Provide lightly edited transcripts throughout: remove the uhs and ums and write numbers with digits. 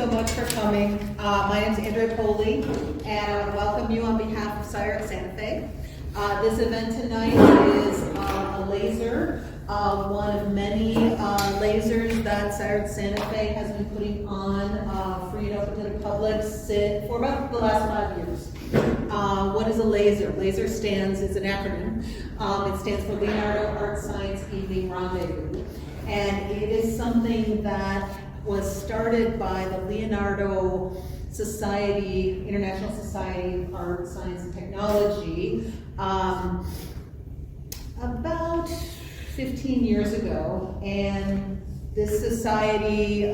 so much for coming. My name is Andrea Poley, and I want to welcome you on behalf of SciArt Santa Fe. This event tonight is a laser, one of many lasers that SciArt Santa Fe has been putting on free and open to the public for about the last 5 years. What is a laser? Laser it's an acronym. It stands for Leonardo Art Science Evening Rendezvous. And it is something that was started by the Leonardo Society, International Society of Art, Science, and Technology, about 15 years ago. And this society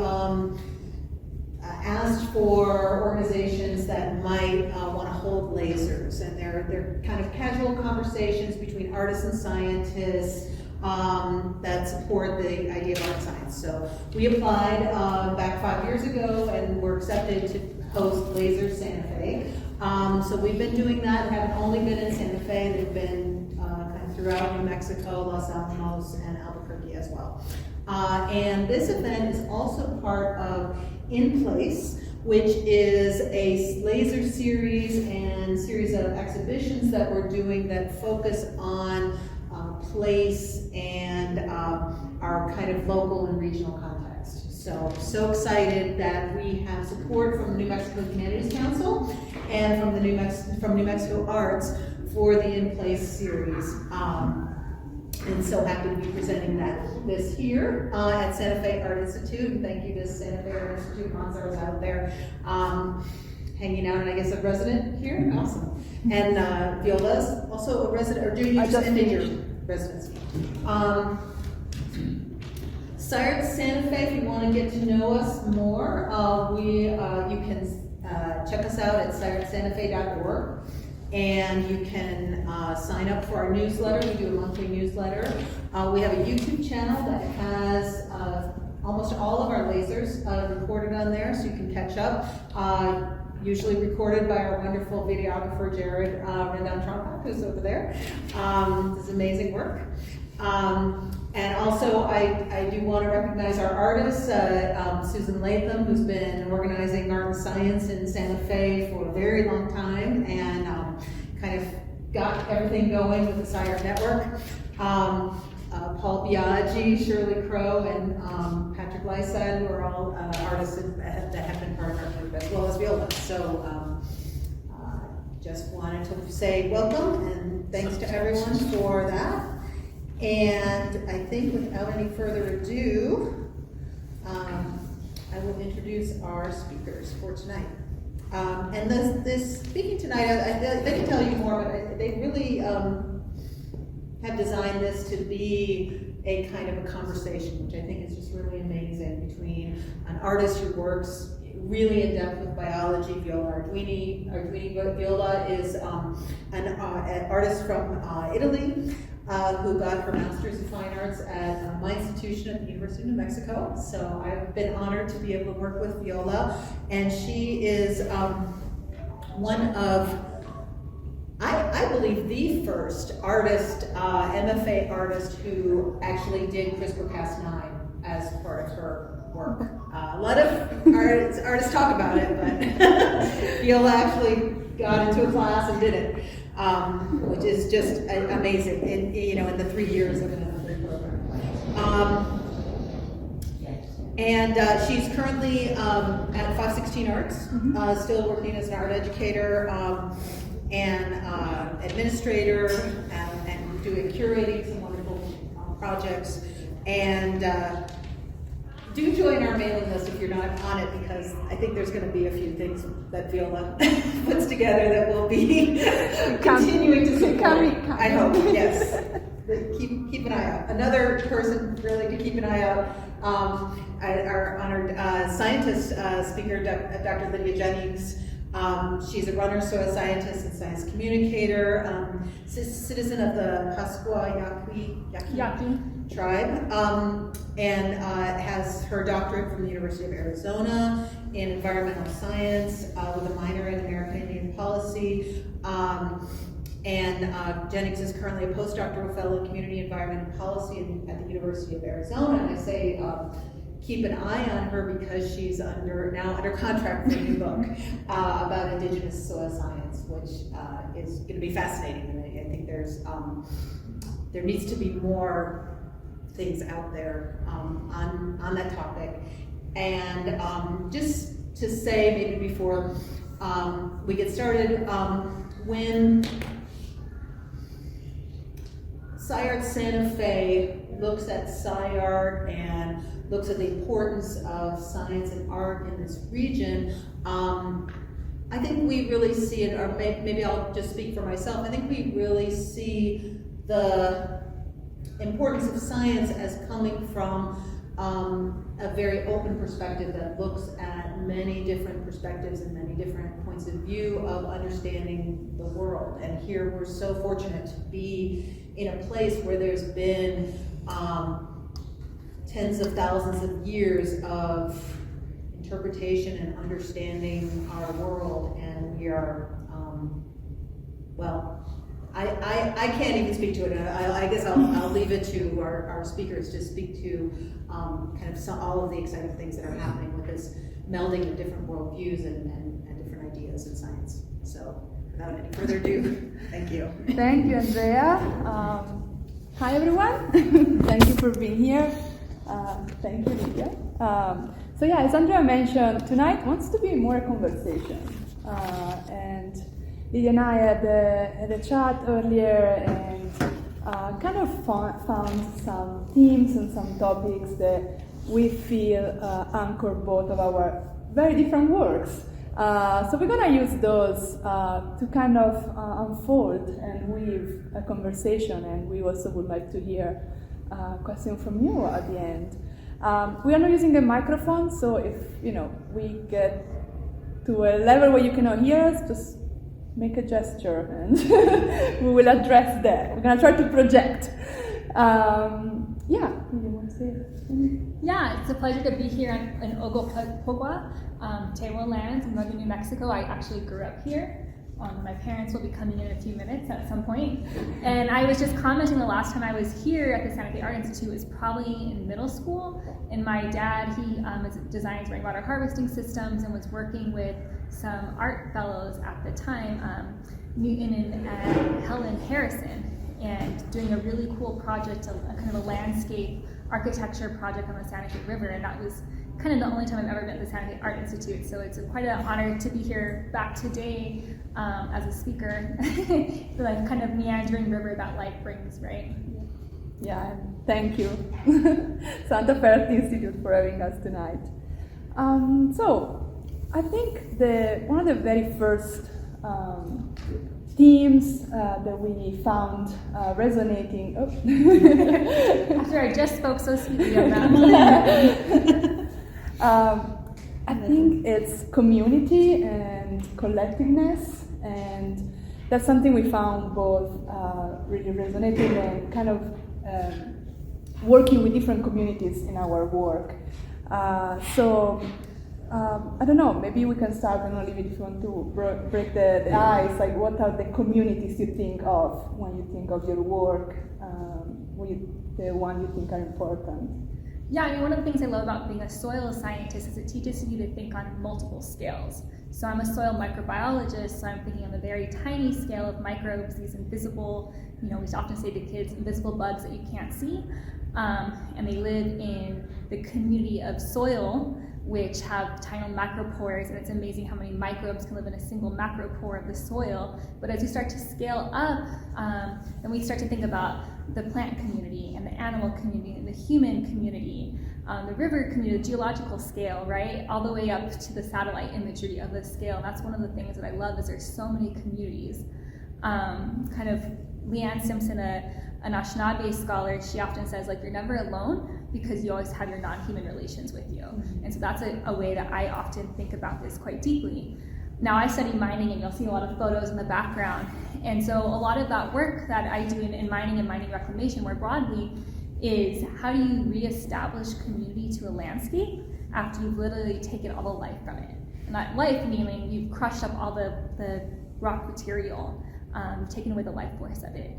asked for organizations that might want to hold lasers, and they're kind of casual conversations between artists and scientists that support the idea of art science. So we applied back 5 years ago, and were accepted to host Laser Santa Fe. So we've been doing that. We haven't only been in Santa Fe, they've been kind of throughout New Mexico, Los Alamos, and Albuquerque as well. And this event is also part of InPlace, which is a laser series and series of exhibitions that we're doing that focus on place and our kind of local and regional context. So excited that we have support from the New Mexico Humanities Council and from the New Mexico Arts for the InPlace series. And so happy to be presenting this here at Santa Fe Art Institute. And thank you to Santa Fe Art Institute. Monzar was out there hanging out, and I guess a resident here. Awesome. And Viola's also a resident, or Judy, you just ended your residency. SciArt Santa Fe, if you want to get to know us more, you can check us out at sciartsantafe.org. And you can sign up for our newsletter. We do a monthly newsletter. We have a YouTube channel that has almost all of our lasers recorded on there, so you can catch up. Usually recorded by our wonderful videographer, Jared Rendezvous, who's over there. Does amazing work. And also, I do want to recognize our artists, Susan Latham, who's been organizing art and science in Santa Fe for a very long time, and kind of got everything going with the SciArt Network. Paul Biaggi, Shirley Crow, and Patrick Lysad, who are all artists that have been part of our group, as well as Viola. So just wanted to say welcome, and thanks to everyone for that. And I think without any further ado, I will introduce our speakers for tonight. And this speaking tonight, they can tell you more, but they really have designed this to be a kind of a conversation, which I think is just really amazing, between an artist who works really in depth with biology, Viola Arduini. Viola is an artist from Italy, who got her Master's of Fine Arts at my institution at the University of New Mexico. So I've been honored to be able to work with Viola, and she is one of, I believe, the first artist, MFA artist, who actually did CRISPR-Cas9 as part of her work. A lot of artists talk about it, but Viola actually got into a class and did it. Which is just amazing in the 3 years of an MFA program. And she's currently at 516 Arts, still working as an art educator and administrator, and doing curating some wonderful projects. And do join our mailing list if you're not on it, because I think there's going to be a few things that Viola puts together that will be continuing to support. I hope, yes. Keep an eye out. Another person really to keep an eye out, our honored scientist speaker, Dr. Lydia Jennings. She's a runner, so a scientist and science communicator, citizen of the Pascua Yaqui Tribe, and has her doctorate from the University of Arizona in environmental science with a minor in American Indian policy. And Jennings is currently a Postdoctoral Fellow in Community Environment and Policy at the University of Arizona. And I say keep an eye on her because she's now under contract for a new book about indigenous soil science, which is going to be fascinating. And I think there needs to be more things out there on that topic. And just to say, maybe before we get started, when SciArt Santa Fe looks at SciArt and looks at the importance of science and art in this region, I think we really see it, or maybe I'll just speak for myself, I think we really see the importance of science as coming from a very open perspective that looks at many different perspectives and many different points of view of understanding the world. And here we're so fortunate to be in a place where there's been tens of thousands of years of interpretation and understanding our world, and we are, I can't even speak to it. I guess I'll leave it to our speakers to speak to kind of all of the exciting things that are happening with this melding of different worldviews and different ideas in science. So without any further ado, thank you. Thank you, Andrea. Hi, everyone. Thank you for being here. Thank you, Lydia. So yeah, as Andrea mentioned, tonight wants to be more a conversation. And Lydia and I had a chat earlier and kind of found some themes and some topics that we feel anchor both of our very different works. So we're going to use those to kind of unfold and weave a conversation, and we also would like to hear a question from you at the end. We are not using a microphone, so if we get to a level where you cannot hear us, just make a gesture and we will address that. We're going to try to project. Yeah, you want to say anything? Yeah, it's a pleasure to be here in Ogopogua, Tewa lands in northern New Mexico. I actually grew up here. My parents will be coming in a few minutes at some point. And I was just commenting the last time I was here at the Santa Fe Art Institute was probably in middle school. And my dad, he designs rainwater harvesting systems and was working with some art fellows at the time, Newton and Helen Harrison, and doing a really cool project, a kind of a landscape architecture project on the Santa Fe River. And that was kind of the only time I've ever been at the Santa Fe Art Institute, so it's quite an honor to be here back today as a speaker. The kind of meandering river that life brings, right? Yeah, thank you, Santa Fe Art Institute, for having us tonight. So, I think one of the very first themes that we found resonating. Oh. After I just spoke so sweetly about I think it's community and collectiveness, and that's something we found both really resonating and kind of working with different communities in our work. So I don't know, maybe we can start, and I'll leave it if you want to break the ice, like what are the communities you think of when you think of your work, the one you think are important? Yeah, I mean, one of the things I love about being a soil scientist is it teaches you to think on multiple scales. So I'm a soil microbiologist, so I'm thinking on the very tiny scale of microbes, these invisible, we often say to kids, invisible bugs that you can't see, and they live in the community of soil, which have tiny macropores, and it's amazing how many microbes can live in a single macropore of the soil. But as you start to scale up, then we start to think about the plant community and the animal community and the human community, the river community, the geological scale, right? All the way up to the satellite imagery of the scale. And that's one of the things that I love is there's so many communities. Kind of Leanne Simpson, an Anishinaabe scholar, she often says, like, you're never alone because you always have your non-human relations with you. Mm-hmm. And so that's a way that I often think about this quite deeply. Now I study mining, and you'll see a lot of photos in the background. And so a lot of that work that I do in mining and mining reclamation more broadly is how do you reestablish community to a landscape after you've literally taken all the life from it? And that life meaning you've crushed up all the rock material, taken away the life force of it.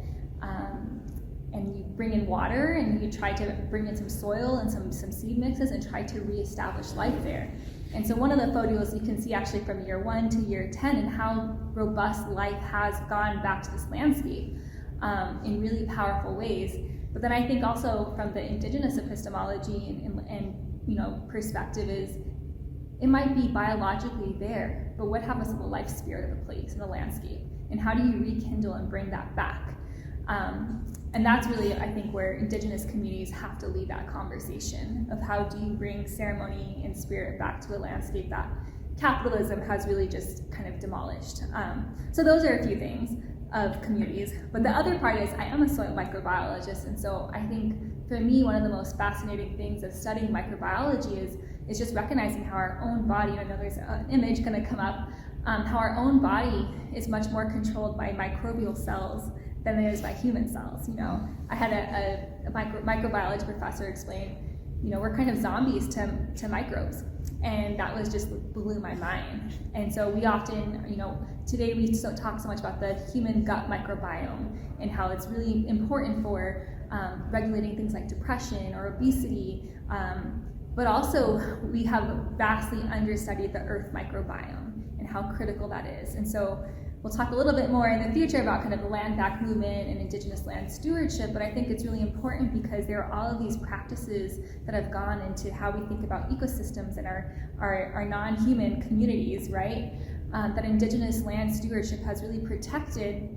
and you bring in water and you try to bring in some soil and some seed mixes and try to reestablish life there. And so one of the photos you can see actually from year 1 to year 10 and how robust life has gone back to this landscape in really powerful ways. But then I think also from the indigenous epistemology and perspective is it might be biologically there, but what happens to the life spirit of the place and the landscape? And how do you rekindle and bring that back? And that's really, I think, where indigenous communities have to lead that conversation of how do you bring ceremony and spirit back to a landscape that capitalism has really just kind of demolished. So those are a few things of communities. But the other part is I am a soil microbiologist, and so I think for me one of the most fascinating things of studying microbiology is just recognizing how our own body, I know there's an image going to come up, how our own body is much more controlled by microbial cells than it is by human cells. I had a microbiology professor explain, we're kind of zombies to microbes, and that was just blew my mind. And so we often, today we talk so much about the human gut microbiome and how it's really important for regulating things like depression or obesity, but also we have vastly understudied the earth microbiome and how critical that is. And so we'll talk a little bit more in the future about kind of the land back movement and indigenous land stewardship, but I think it's really important because there are all of these practices that have gone into how we think about ecosystems and our non-human communities, right? That indigenous land stewardship has really protected,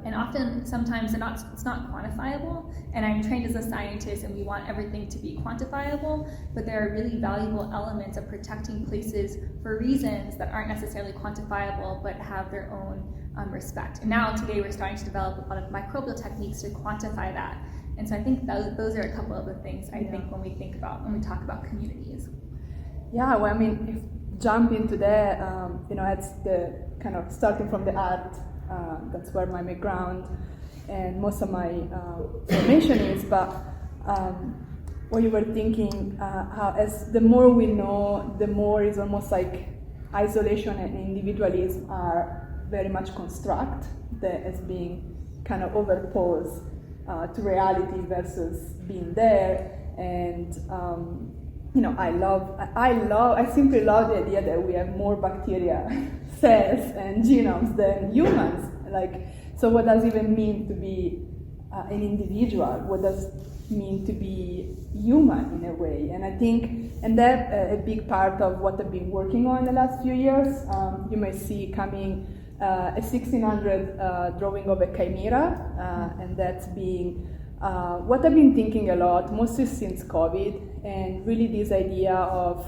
and often, sometimes it's not quantifiable, and I'm trained as a scientist and we want everything to be quantifiable, but there are really valuable elements of protecting places for reasons that aren't necessarily quantifiable but have their own respect. And now today we're starting to develop a lot of microbial techniques to quantify that. And so I think those are a couple of the things I think when we talk about communities. Yeah, well, I mean, if jump into that, it's the kind of starting from the art. That's where my background and most of my formation is. But what you were thinking, how as the more we know, the more it's almost like isolation and individualism are very much construct that as being kind of overposed to reality versus being there. And I simply love the idea that we have more bacteria cells and genomes than humans. So what does it even mean to be an individual? What does it mean to be human in a way? And I think, and that's a big part of what I've been working on the last few years. You may see coming a 1600 drawing of a chimera, and that's being what I've been thinking a lot, mostly since COVID, and really this idea of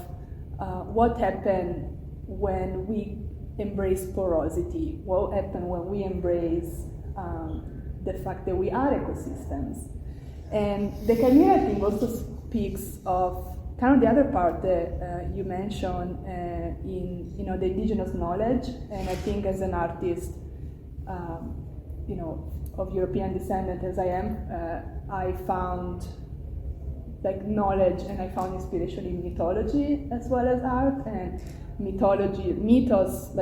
what happened when we embrace porosity, what happened when we embrace the fact that we are ecosystems. And the chimera thing also speaks of kind of the other part that you mentioned in the indigenous knowledge. And I think as an artist, of European descent as I am, I found knowledge and I found inspiration in mythology as well as art. And mythos,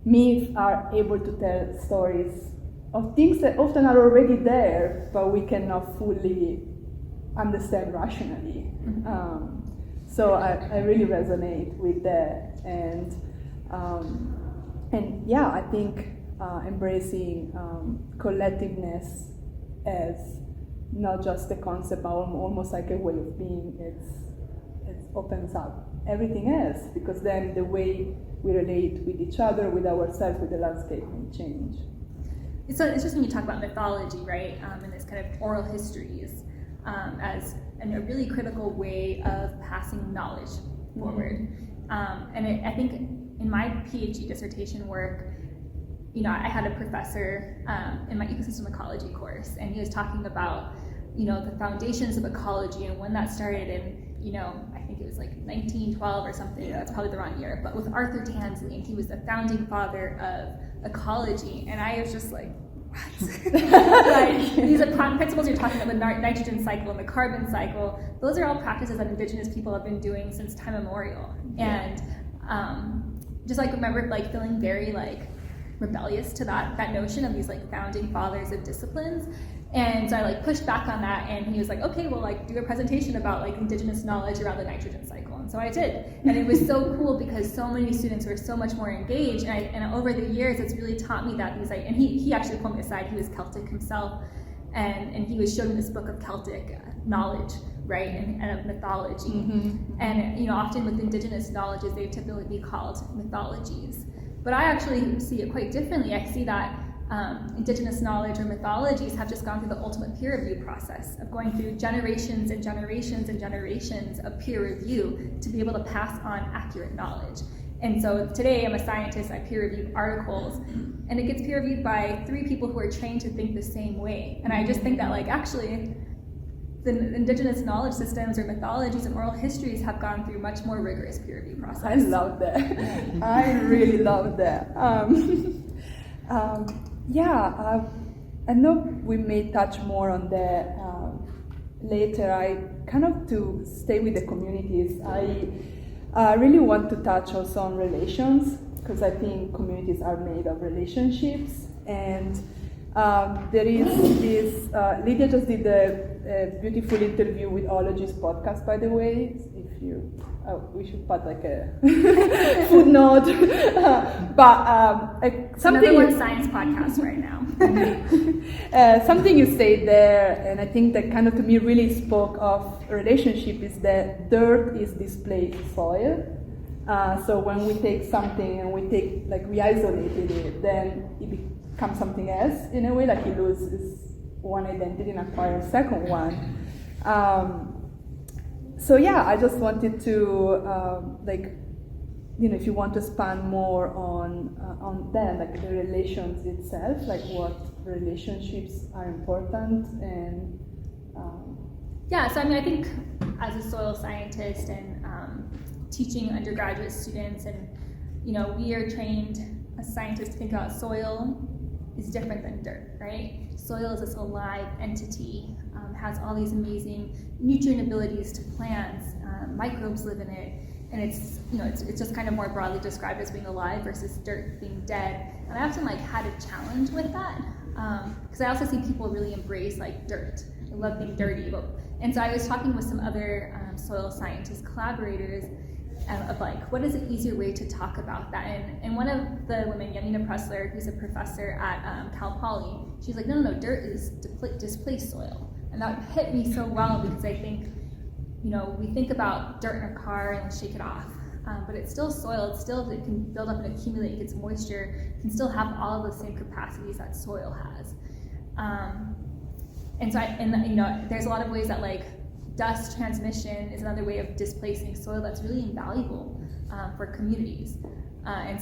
myths are able to tell stories of things that often are already there, but we cannot fully understand rationally. So I really resonate with that, and I think embracing collectiveness as not just a concept, but almost like a way of being. It opens up everything else, because then the way we relate with each other, with ourselves, with the landscape may change. It's interesting you talk about mythology, right? And this kind of oral histories as a really critical way of passing knowledge forward. I think in my PhD dissertation work, I had a professor in my ecosystem ecology course, and he was talking about, the foundations of ecology and when that started in, I think it was 1912 or something. That's probably the wrong year, but with Arthur Tansley, and he was the founding father of ecology, and I was just like, what? These are principles you're talking about, the nitrogen cycle and the carbon cycle. Those are all practices that indigenous people have been doing since time immemorial. And just remember feeling very rebellious to that notion of these founding fathers of disciplines. And so I like pushed back on that, and he was like, okay, well, like do a presentation about like indigenous knowledge around the nitrogen cycle. And so I did. And it was so cool because so many students were so much more engaged. And over the years, it's really taught me that these, like, and he actually pulled me aside. He was Celtic himself, and he was showing this book of Celtic knowledge, right, and of mythology. Mm-hmm. And, you know, often with indigenous knowledges, they typically be called mythologies. But I actually see it quite differently. I see that indigenous knowledge or mythologies have just gone through the ultimate peer review process of going through generations and generations and generations of peer review to be able to pass on accurate knowledge. And so today I'm a scientist, I peer review articles, and it gets peer reviewed by 3 people who are trained to think the same way. And I just think that, like, actually the indigenous knowledge systems or mythologies and oral histories have gone through much more rigorous peer review process. I love that. I really love that. I know we may touch more on that later. I kind of, to stay with the communities, I really want to touch also on relations, because I think communities are made of relationships. And there is this, Lydia just did a beautiful interview with Ology's podcast, by the way. If you, we should put like a footnote. Something. Another one science podcast right now. Something you said there, and I think that kind of to me really spoke of relationship, is that dirt is displaced soil. So when we take something and we isolated it, then it becomes something else in a way, like it loses one identity and acquires a second one. I just wanted to if you want to expand more on that, like the relations itself, like what relationships are important, and So I mean, I think as a soil scientist and teaching undergraduate students, and we are trained as scientists to think about soil is different than dirt, right? Soil is this alive entity, has all these amazing nutrient abilities to plants, microbes live in it, and it's just kind of more broadly described as being alive versus dirt being dead. And I often had a challenge with that, because I also see people really embrace dirt. I love being dirty, and so I was talking with some other soil scientist collaborators of what is an easier way to talk about that. And one of the women, Janina Pressler, who's a professor at Cal Poly, she's like, no, dirt is displaced soil. And that hit me so well, because I think, we think about dirt in a car and shake it off, but it's still soil. It can build up and accumulate, it gets moisture, it can still have all of the same capacities that soil has. There's a lot of ways that dust transmission is another way of displacing soil that's really invaluable for communities. Having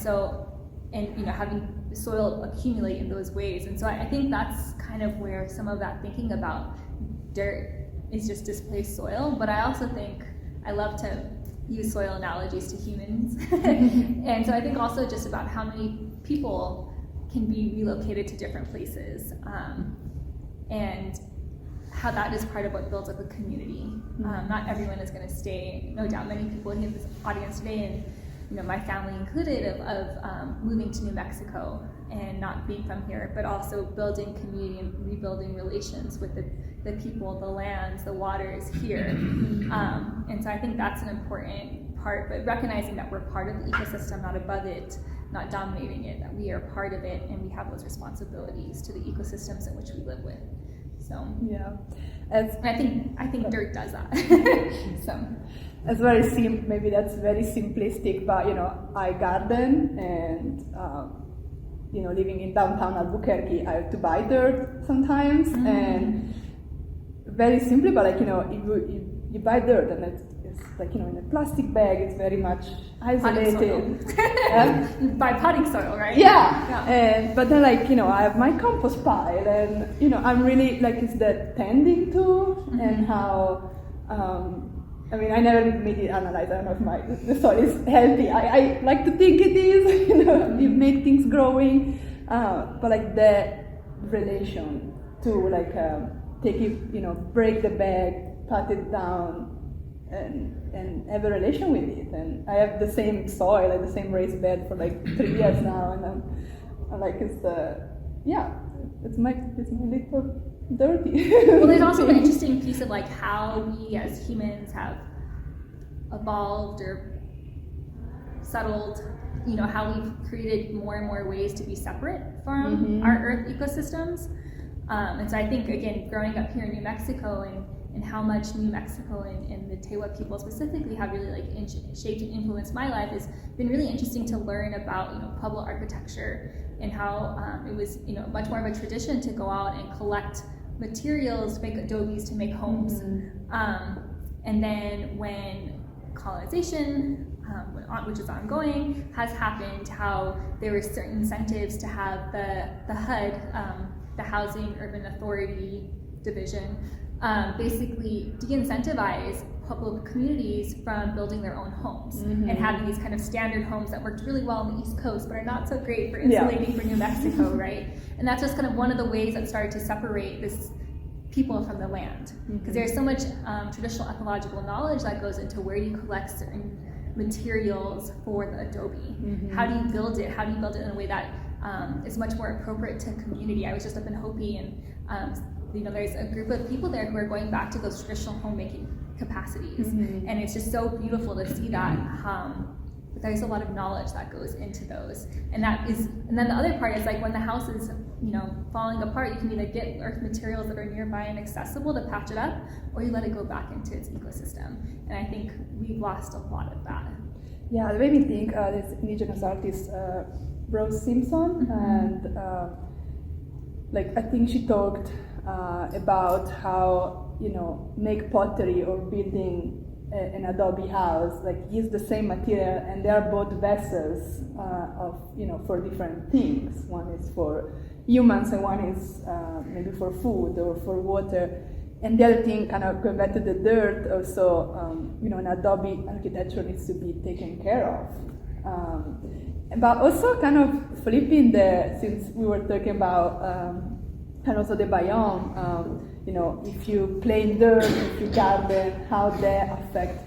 soil accumulate in those ways. And so I think that's kind of where some of that thinking about dirt is just displaced soil. But I also think I love to use soil analogies to humans. And so I think also just about how many people can be relocated to different places, and how that is part of what builds up a community. Not everyone is going to stay. No doubt many people in this audience today, and my family included, of moving to New Mexico and not being from here, but also building community and rebuilding relations with the people, the lands, the waters here. And so I think that's an important part, but recognizing that we're part of the ecosystem, not above it, not dominating it, that we are part of it, and we have those responsibilities to the ecosystems in which we live with. So yeah, I think dirt does that. So it's very maybe that's very simplistic, but I garden, and living in downtown Albuquerque, I have to buy dirt sometimes, and very simply, but you buy dirt, and it's in a plastic bag, it's very much isolated. By potting soil, right? Yeah. But then I have my compost pile, and I'm really it's that tending to, and how I never made it analyze. I don't know if the soil is healthy. I like to think it is. You make things growing, but the relation to take it, break the bag, pat it down, and have a relation with it. And I have the same soil, the same raised bed for 3 years now, and I'm it's my little dirty. Well, there's also the interesting piece of like how we as humans have evolved or settled, you know, how we've created more and more ways to be separate from our Earth ecosystems. And so I think, again, growing up here in New Mexico and how much New Mexico and the Tewa people specifically have really like shaped and influenced my life has been really interesting to learn about, you know, Pueblo architecture and how it was, you know, much more of a tradition to go out and collect materials to make adobes to make homes. And then when colonization, which is ongoing, has happened, how there were certain incentives to have the HUD, the Housing Urban Authority Division, basically de-incentivize Pueblo communities from building their own homes and having these kind of standard homes that worked really well on the East Coast but are not so great for insulating for New Mexico, right? And that's just kind of one of the ways that started to separate this people from the land, because there's so much traditional ecological knowledge that goes into where you collect certain materials for the adobe. How do you build it? How do you build it in a way that is much more appropriate to community? I was just up in Hopi, and you know, there's a group of people there who are going back to those traditional homemaking capacities, and it's just so beautiful to see that. But there's a lot of knowledge that goes into those, and then the other part is like when the house is, you know, falling apart, you can either get earth materials that are nearby and accessible to patch it up, or you let it go back into its ecosystem. And I think we've lost a lot of that. Yeah, it made me think this indigenous artist Rose Simpson, and like I think she talked about how, you know, make pottery or building an adobe house, like use the same material, and they are both vessels of, you know, for different things. One is for humans and one is maybe for food or for water. And the other thing, kind of going back to the dirt, also, you know, an adobe architecture needs to be taken care of. But also kind of flipping since we were talking about kind of also the biome, you know, if you play in dirt, if you garden, how they affect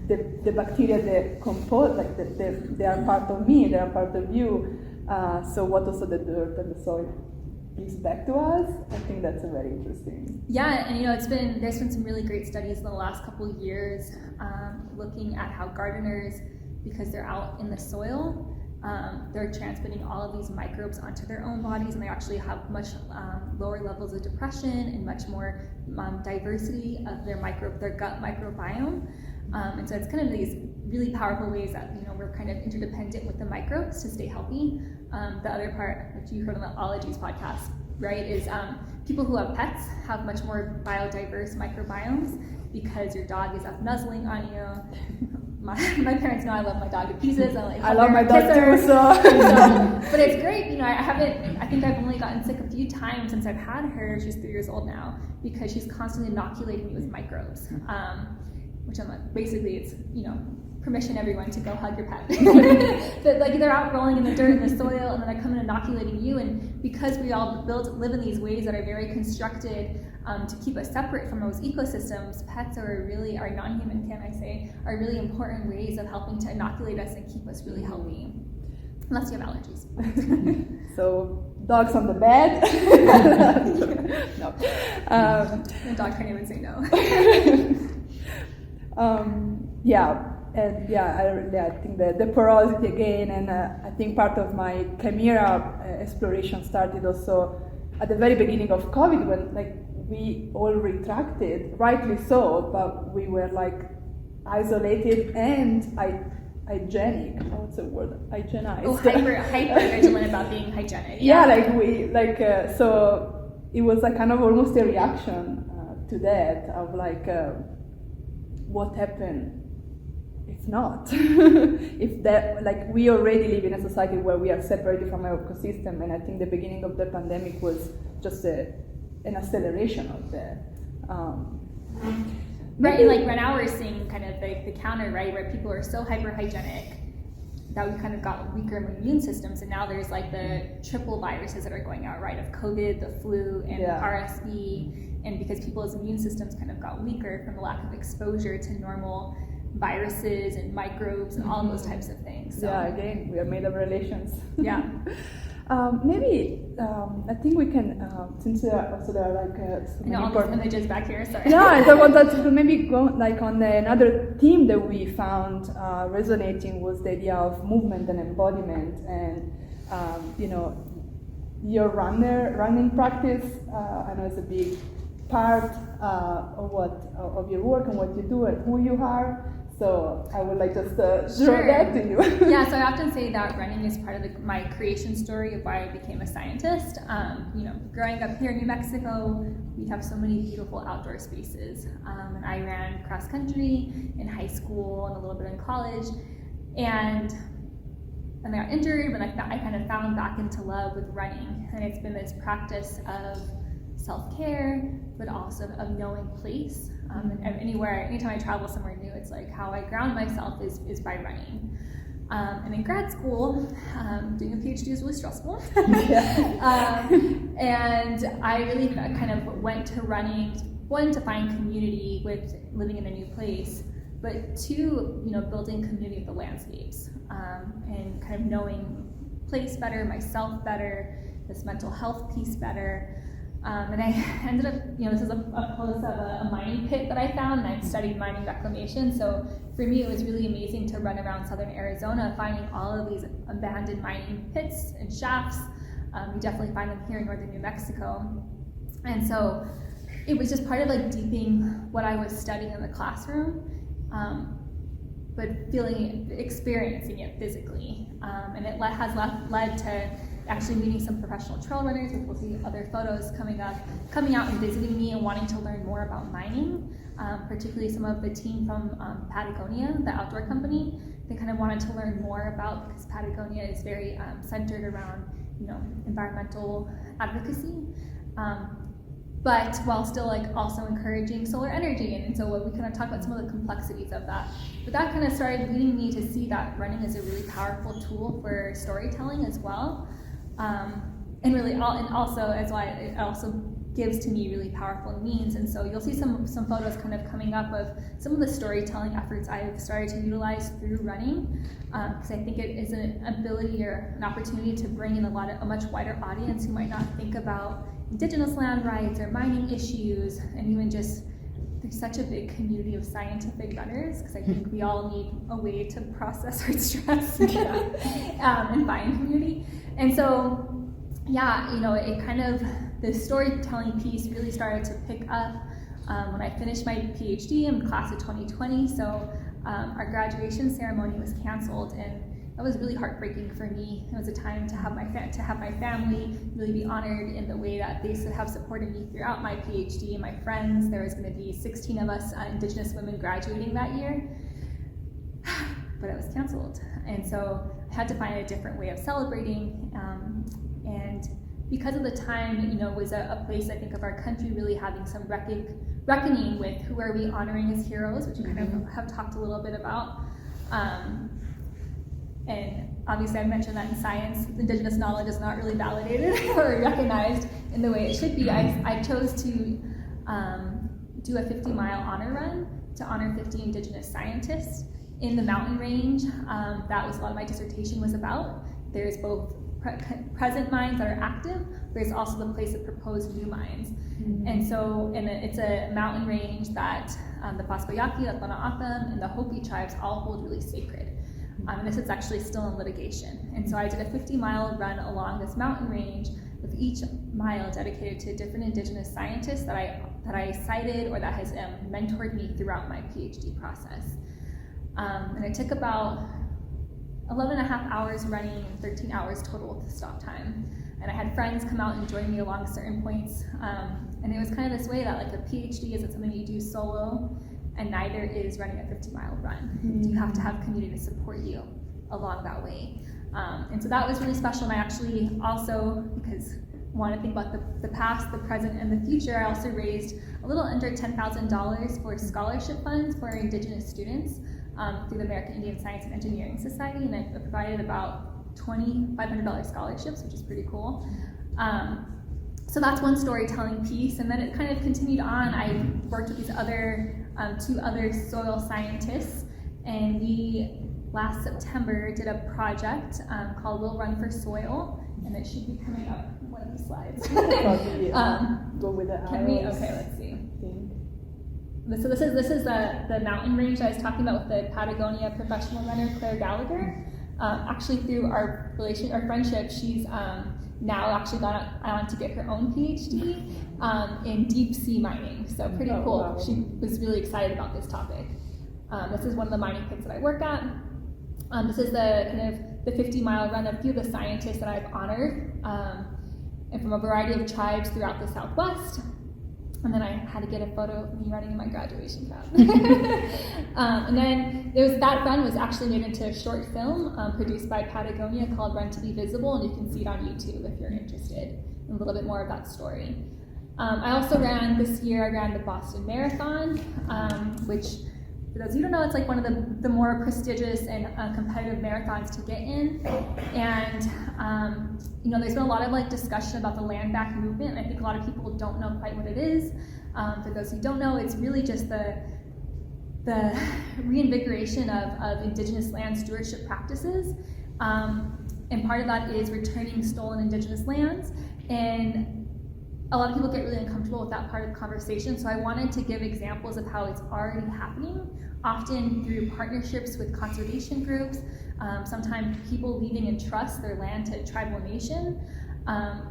the bacteria that compose, like they are part of me, they are part of you. So what also the dirt and the soil gives back to us, I think that's a very interesting. Yeah, and you know, there's been some really great studies in the last couple of years looking at how gardeners, because they're out in the soil, they're transmitting all of these microbes onto their own bodies, and they actually have much lower levels of depression and much more diversity of their gut microbiome. And so it's kind of these really powerful ways that, you know, we're kind of interdependent with the microbes to stay healthy. The other part, which you heard on the Ologies podcast, right, is people who have pets have much more biodiverse microbiomes because your dog is up nuzzling on you. My parents know I love my dog to pieces. I love my dog too, but it's great, you know. I think I've only gotten sick a few times since I've had her. She's 3 years old now, because she's constantly inoculating me with microbes. Which I'm like, basically it's, you know, permission everyone to go hug your pet. But like they're out rolling in the dirt and the soil, and then they're coming inoculating you. And because we all live in these ways that are very constructed to keep us separate from those ecosystems, pets are non-human, are really important ways of helping to inoculate us and keep us really healthy. Unless you have allergies. So dogs on the bed. No. The dog can't even say no. I think the porosity again, and I think part of my chimera exploration started also at the very beginning of COVID, when like we all retracted, rightly so, but we were like isolated and hygienic. What's the word? Hygienized. Oh, hyper vigilant about being hygienic. Yeah, so it was like kind of almost a reaction to that of like. What happened if not? If that, like, we already live in a society where we are separated from our ecosystem, and I think the beginning of the pandemic was just an acceleration of that. Right, and like right now we're seeing kind of the counter, right, where people are so hyper-hygienic that we kind of got weaker immune systems, and now there's like the triple viruses that are going out, right, of COVID, the flu, and RSV. And because people's immune systems kind of got weaker from the lack of exposure to normal viruses and microbes and all of those types of things. So. Yeah, again, we are made of relations. Yeah. I think we can, since there are so many all these images back here, sorry. Yeah, I wanted to maybe go like on another theme that we found resonating was the idea of movement and embodiment, and your running practice. I know it's a big part of your work and what you do and who you are. So I would like just to show that to you. Yeah, so I often say that running is part of my creation story of why I became a scientist. Growing up here in New Mexico, we have so many beautiful outdoor spaces. And I ran cross country in high school and a little bit in college. And I got injured, but I kind of found back into love with running. And it's been this practice of self-care, but also of knowing place. And anytime I travel somewhere new, it's like how I ground myself is by running. And in grad school, doing a PhD is really stressful. And I really kind of went to running, one, to find community with living in a new place, but two, building community with the landscapes, and kind of knowing place better, myself better, this mental health piece better. And I ended up, this is a post of a mining pit that I found, and I'd studied mining reclamation. So for me, it was really amazing to run around southern Arizona, finding all of these abandoned mining pits and shafts. You definitely find them here in northern New Mexico. And so it was just part of deepening what I was studying in the classroom, but experiencing it physically. And it has led to actually meeting some professional trail runners, which we'll see other photos coming out and visiting me and wanting to learn more about mining, particularly some of the team from Patagonia, the outdoor company. They kind of wanted to learn more about, because Patagonia is very centered around environmental advocacy, but while still also encouraging solar energy. And so we kind of talk about some of the complexities of that. But that kind of started leading me to see that running is a really powerful tool for storytelling as well. And also as why it also gives to me really powerful means. And so you'll see some photos kind of coming up of some of the storytelling efforts I've started to utilize through running, because I think it is an ability or an opportunity to bring in a much wider audience who might not think about indigenous land rights or mining issues, and even just there's such a big community of scientific runners, because I think we all need a way to process our stress and find community. And so, it kind of, the storytelling piece really started to pick up when I finished my PhD in class of 2020. So our graduation ceremony was canceled, and that was really heartbreaking for me. It was a time to have my family really be honored in the way that they have supported me throughout my PhD and my friends. There was going to be 16 of us Indigenous women graduating that year, but it was canceled. And so I had to find a different way of celebrating. And because of the time, it was a place, I think, of our country really having some reckoning with who are we honoring as heroes, which we kind of have talked a little bit about. And obviously I mentioned that in science, Indigenous knowledge is not really validated or recognized in the way it should be. I chose to do a 50-mile honor run to honor 50 Indigenous scientists in the mountain range. That was a lot of my dissertation was about. There's both present mines that are active, but there's also the place of proposed new mines. And so it's a mountain range that the Pascua Yaqui, the and the Hopi tribes all hold really sacred. And this is actually still in litigation. And so I did a 50-mile run along this mountain range, with each mile dedicated to different Indigenous scientists that I cited or that has mentored me throughout my PhD process. And it took about 11 and a half hours running and 13 hours total with the stop time. And I had friends come out and join me along certain points. And it was kind of this way that a PhD isn't something you do solo, and neither is running a 50-mile run. You have to have community to support you along that way. And so that was really special. And I actually also, because I want to think about the past, the present, and the future, I also raised a little under $10,000 for scholarship funds for Indigenous students through the American Indian Science and Engineering Society. And I provided about $2,500 scholarships, which is pretty cool. So that's one storytelling piece. And then it kind of continued on. I worked with these two other soil scientists, and we last September did a project called We'll Run for Soil and it should be coming up in one of these slides. Probably, go with the Can we? arrows. Okay, let's see. So this is the mountain range I was talking about with the Patagonia professional runner Claire Gallagher. Actually, through our friendship, she's now actually gone on to get her own PhD in deep sea mining. So pretty cool. Wow. She was really excited about this topic. This is one of the mining pits that I work at. This is the kind of the 50-mile run of a few of the scientists that I've honored, and from a variety of tribes throughout the Southwest. And then I had to get a photo of me running in my graduation cap. And then that run was actually made into a short film produced by Patagonia called Run to Be Visible, and you can see it on YouTube if you're interested in a little bit more of that story. I also ran this year, I ran the Boston Marathon, which, for those of you who don't know, it's like one of the more prestigious and competitive marathons to get in. And there's been a lot of discussion about the land back movement, and I think a lot of people don't know quite what it is. For those who don't know, it's really just the reinvigoration of indigenous land stewardship practices. And part of that is returning stolen indigenous lands. And a lot of people get really uncomfortable with that part of the conversation, so I wanted to give examples of how it's already happening, often through partnerships with conservation groups, sometimes people leaving in trust their land to a tribal nation.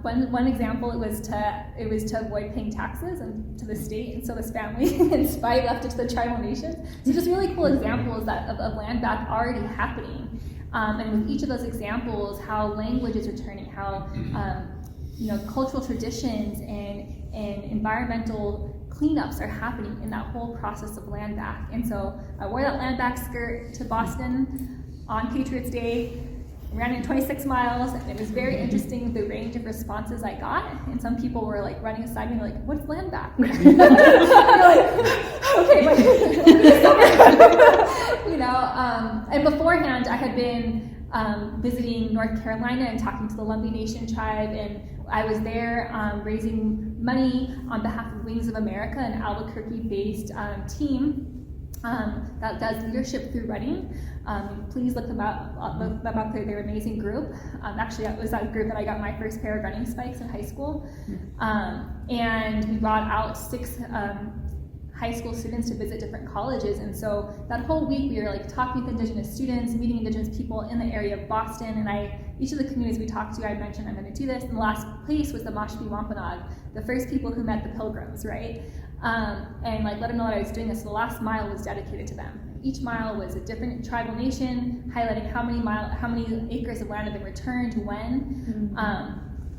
One example, it was to avoid paying taxes and to the state, and so this family in spite left it to the tribal nation. So just really cool examples of land back already happening. And with each of those examples, how language is returning, how cultural traditions and environmental cleanups are happening in that whole process of land back. And so I wore that land back skirt to Boston on Patriots Day, ran in 26 miles, and it was very interesting the range of responses I got. And some people were running aside me, like, "What's land back?" Okay, and beforehand I had been visiting North Carolina and talking to the Lumbee Nation tribe, and I was there raising money on behalf of Wings of America, an Albuquerque-based team that does leadership through running. Please look them up. They're an amazing group. Actually, that was that group that I got my first pair of running spikes in high school. And we brought out 6 high school students to visit different colleges, and so that whole week we were talking with indigenous students, meeting indigenous people in the area of Boston, and each of the communities we talked to, I mentioned I'm going to do this, and the last place was the Mashpee Wampanoag, the first people who met the Pilgrims, right? And let them know that I was doing this. So the last mile was dedicated to them. Each mile was a different tribal nation, highlighting how many acres of land had been returned, when.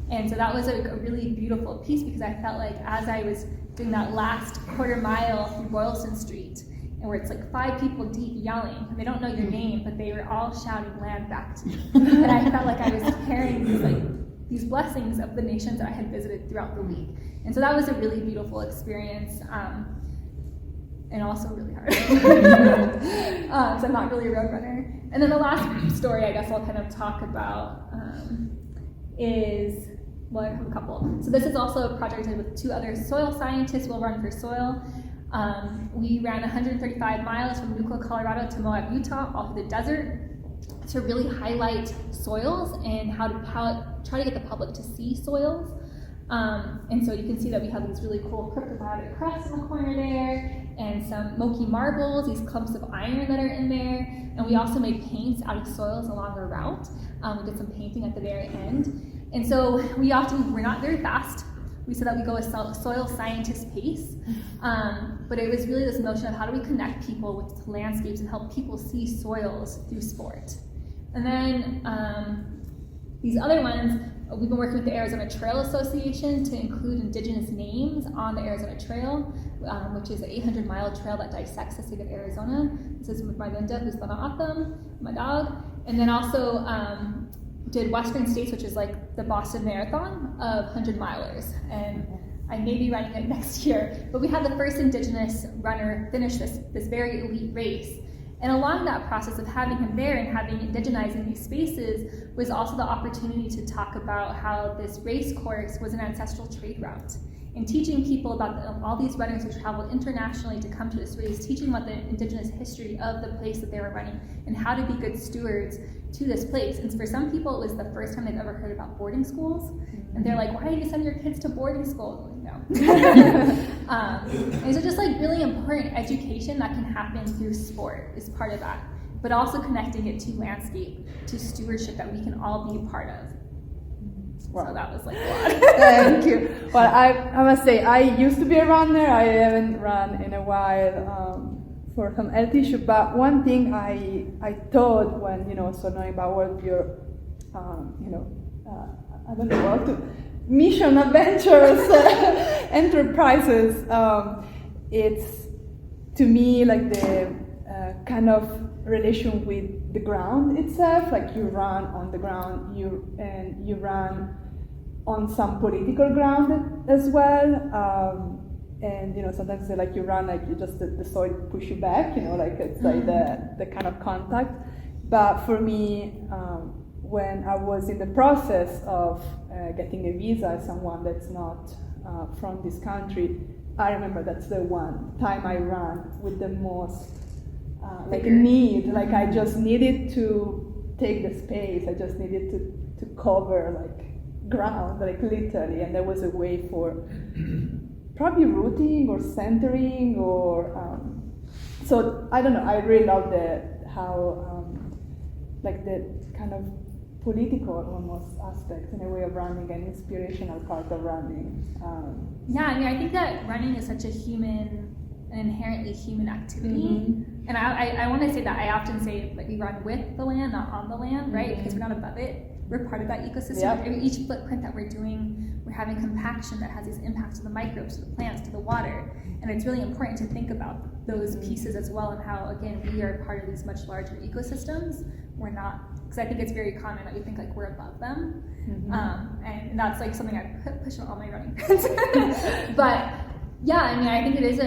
And so that was a really beautiful piece, because I felt like as I was doing that last quarter mile through Boylston Street, and where it's 5 people deep yelling, and they don't know your name, but they were all shouting land back to me. And I felt like I was carrying these blessings of the nations that I had visited throughout the week. And so that was a really beautiful experience, and also really hard. So I'm not really a road runner. And then the last story I guess I'll kind of talk about is, well, I have a couple. So this is also a project I did with 2 other soil scientists, We'll Run for Soil. We ran 135 miles from Nuco, Colorado to Moab, Utah, all through the desert, to really highlight soils and how to try to get the public to see soils. And so you can see that we have these really cool cryptobiotic crusts in the corner there, and some Moki marbles, these clumps of iron that are in there. And we also made paints out of soils along the route. We did some painting at the very end. And so we're not very fast. We said that we go a soil scientist pace. But it was really this notion of how do we connect people with landscapes and help people see soils through sport. And then these other ones, we've been working with the Arizona Trail Association to include indigenous names on the Arizona Trail, which is an 800-mile trail that dissects the state of Arizona. This is with my Linda, who's Atham, my dog. And then also did Western States, which is the Boston Marathon of 100-milers. And I may be running it next year. But we had the first indigenous runner finish this very elite race. And along that process of having him there and having indigenizing these spaces was also the opportunity to talk about how this race course was an ancestral trade route, and teaching people about all these runners who traveled internationally to come to this race, teaching about the indigenous history of the place that they were running and how to be good stewards to this place. And for some people, it was the first time they've ever heard about boarding schools. And they're like, why did you send your kids to boarding school? No. And so just like really important education that can happen through sport is part of that. But also connecting it to landscape, to stewardship that we can all be a part of. Wow. So that was like a lot. Thank you. Well, I must say, I used to be a runner. I haven't run in a while for some health issue. But one thing I thought when, so knowing about what your, I don't know what to, mission, adventures, enterprises, it's to me like the kind of relation with the ground itself. Like you run on the ground, you run on some political ground as well. And sometimes they like you run like you just the soil push you back. Like it's like the kind of contact. But for me, when I was in the process of getting a visa as someone that's not from this country, I remember that's the one time I ran with the most like need. Like I just needed to take the space. I just needed to cover like ground, like literally. And there was a way for probably rooting or centering or so I don't know. I really love how like the kind of political almost aspect in a way of running, an inspirational part of running. Yeah, I mean, I think that running is such an inherently human activity. And I want to say that I often say like we run with the land, not on the land, right? Because we're not above it. We're part of that ecosystem. Yep. Each footprint that we're doing, we're having compaction that has these impacts to the microbes, to the plants, to the water. And it's really important to think about those pieces as well, and how, again, we are part of these much larger ecosystems. We're not, because I think it's very common that we think like we're above them. And that's like something I push on all my running friends. But yeah, I mean, I think it is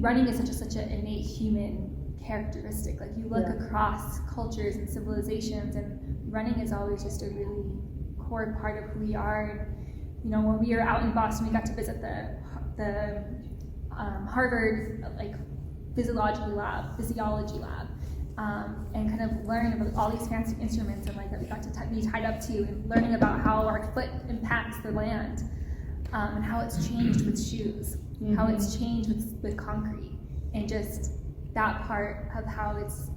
running is such an innate human characteristic. Like you look across cultures and civilizations, and running is always just a really core part of who we are. And, when we were out in Boston, we got to visit the Harvard like physiology lab, and kind of learn about all these fancy instruments and like that we got to be tied up to, and learning about how our foot impacts the land, and how it's changed with shoes, how it's changed with concrete, and just that part of how it's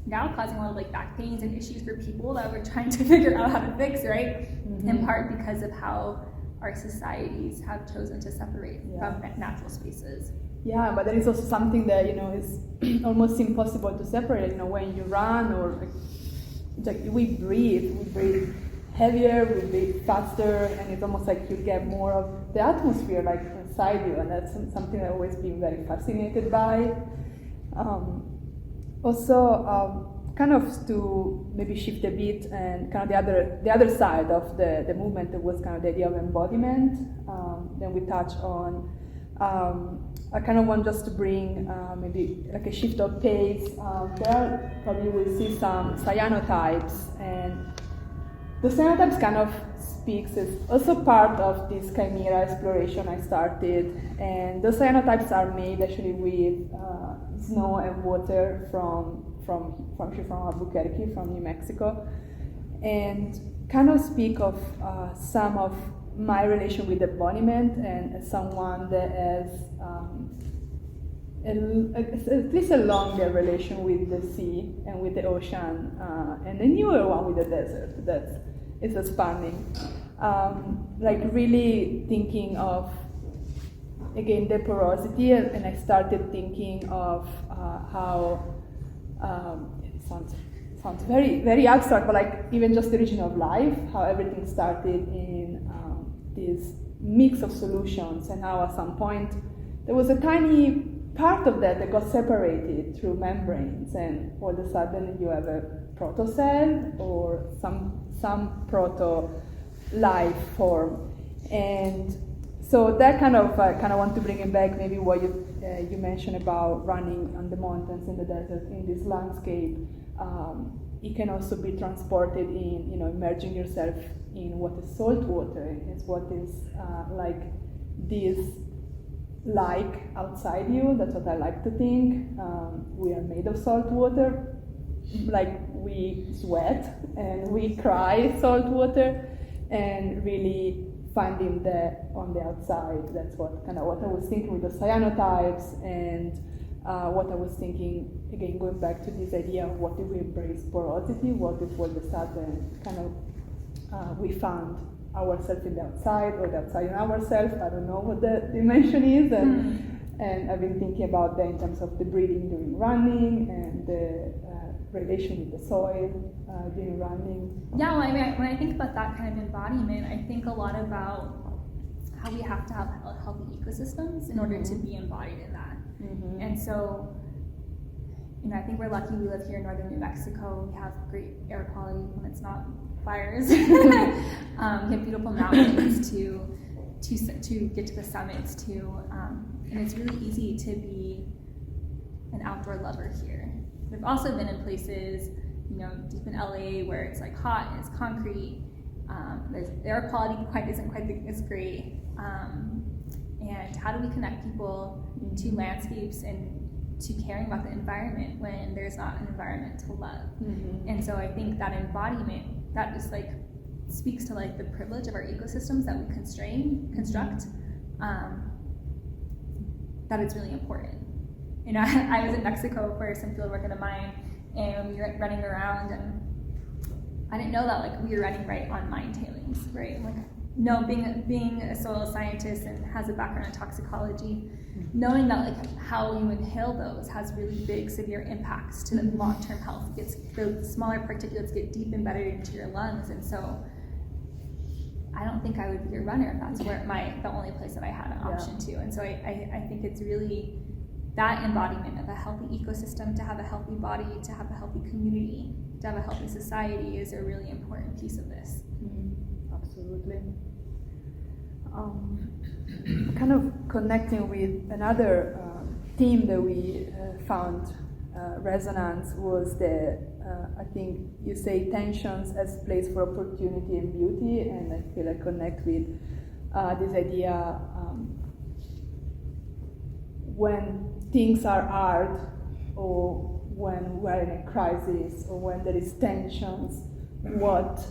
now causing a lot of like back pains and issues for people that we're trying to figure out how to fix, right? In part because of how our societies have chosen to separate from natural spaces. Yeah, but there is also something that is almost impossible to separate. When you run or like we breathe heavier, we breathe faster, and it's almost like you get more of the atmosphere like inside you, and that's something I've always been very fascinated by. Also, kind of to maybe shift a bit, and kind of the other side of the movement that was kind of the idea of embodiment. Then we touch on. I kind of want just to bring maybe like a shift of pace. There probably will see some cyanotypes, and the cyanotypes kind of speaks is also part of this chimera exploration I started, and those cyanotypes are made actually with snow and water from Albuquerque, from New Mexico, and kind of speak of some of my relation with embodiment, and as someone that has at least a longer relation with the sea and with the ocean, and a newer one with the desert that is expanding. Like really thinking of, again, the porosity, and I started thinking of how it sounds very, very abstract, but like even just the origin of life, how everything started in this mix of solutions, and how at some point there was a tiny part of that got separated through membranes, and all of a sudden you have a protocell or some proto life form. And so that kind of want to bring it back, maybe what you mentioned about running on the mountains, in the desert, in this landscape. It can also be transported in, immersing yourself in what is salt water, is what is like this like outside you. That's what I like to think. We are made of salt water. Like we sweat and we cry salt water, and really finding that on the outside. That's what I was thinking with the cyanotypes, and what I was thinking, again, going back to this idea of what if we embrace porosity, what if all of a sudden we found ourselves in the outside, or the outside in ourselves. I don't know what the dimension is, and I've been thinking about that in terms of the breathing during running, and the relation with the soil during running. Yeah, well, I mean, when I think about that kind of embodiment, I think a lot about how we have to have healthy ecosystems in order to be embodied in that. And so, I think we're lucky we live here in northern New Mexico. We have great air quality when it's not fires. We have beautiful mountains to get to the summits too, and it's really easy to be an outdoor lover here. We've also been in places, deep in LA where it's like hot and it's concrete. There's air quality isn't quite as great. And how do we connect people to landscapes and to caring about the environment when there's not an environment to love? And so I think that embodiment, that just speaks to the privilege of our ecosystems that we construct, that it's really important. I was in Mexico for some field work at a mine, and we were running around, and I didn't know that we were running right on mine tailings, right? Being a soil scientist and has a background in toxicology, knowing that how you inhale those has really big, severe impacts to the long-term health. The smaller particulates get deep embedded into your lungs, and so I don't think I would be a runner if that's the only place that I had an option to. And so I think it's really that embodiment of a healthy ecosystem, to have a healthy body, to have a healthy community, to have a healthy society is a really important piece of this. Absolutely. Kind of connecting with another theme that we found resonance was I think you say tensions as place for opportunity and beauty, and I feel I connect with this idea when things are hard, or when we're in a crisis, or when there is tensions, what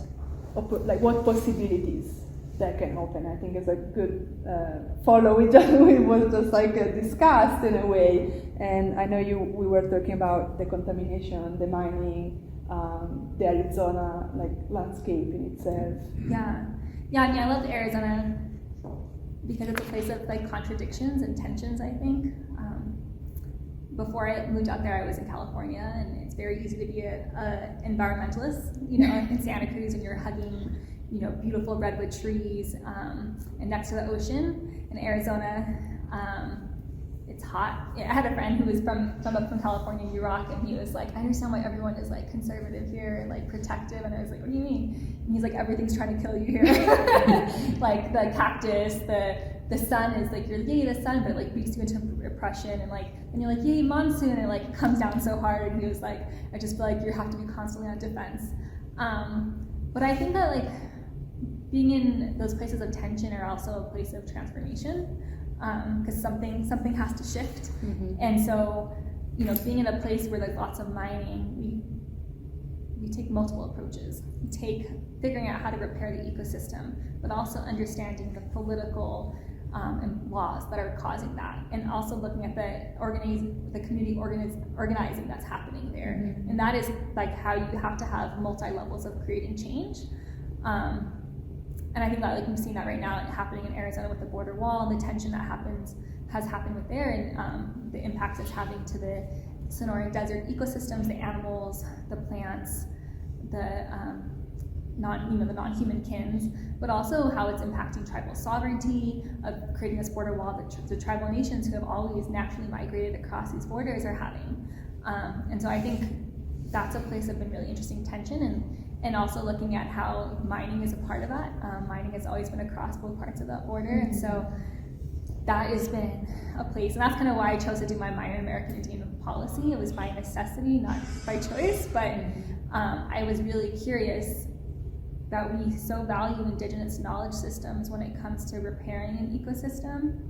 possibilities that can open. I think it's a good follow. We was just discussed in a way, and I know we were talking about the contamination, the mining, the Arizona landscape in itself. Yeah. I mean, I love Arizona because it's a place of contradictions and tensions, I think. Before I moved out there, I was in California, and it's very easy to be an environmentalist, in Santa Cruz, and you're hugging, beautiful redwood trees, and next to the ocean. In Arizona, it's hot. I had a friend who was from California, U-Rock, and he was like, I understand why everyone is conservative here and protective, and I was like, what do you mean? And he's like, everything's trying to kill you here. The cactus, the sun is you're yay the sun, but it beats you into oppression, and and you're yay monsoon, and it comes down so hard. And he was like, I just feel you have to be constantly on defense. But I think that being in those places of tension are also a place of transformation, because something has to shift. And so being in a place where there's lots of mining, we take multiple approaches. We take figuring out how to repair the ecosystem, but also understanding the political and laws that are causing that, and also looking at the community organizing that's happening there. And that is how you have to have multi-levels of creating change. And I think that we've seen that right now happening in Arizona with the border wall, and the tension that has happened with there, and the impacts it's having to the Sonoran Desert ecosystems, the animals, the plants, the non-human kins, but also how it's impacting tribal sovereignty, of creating this border wall that the tribal nations who have always naturally migrated across these borders are having. And so I think that's a place of been really interesting tension, and also looking at how mining is a part of that. Mining has always been across both parts of that border, and so that has been a place, and that's kind of why I chose to do my minor in American Indian policy. It was by necessity, not by choice, but I was really curious that we so value indigenous knowledge systems when it comes to repairing an ecosystem.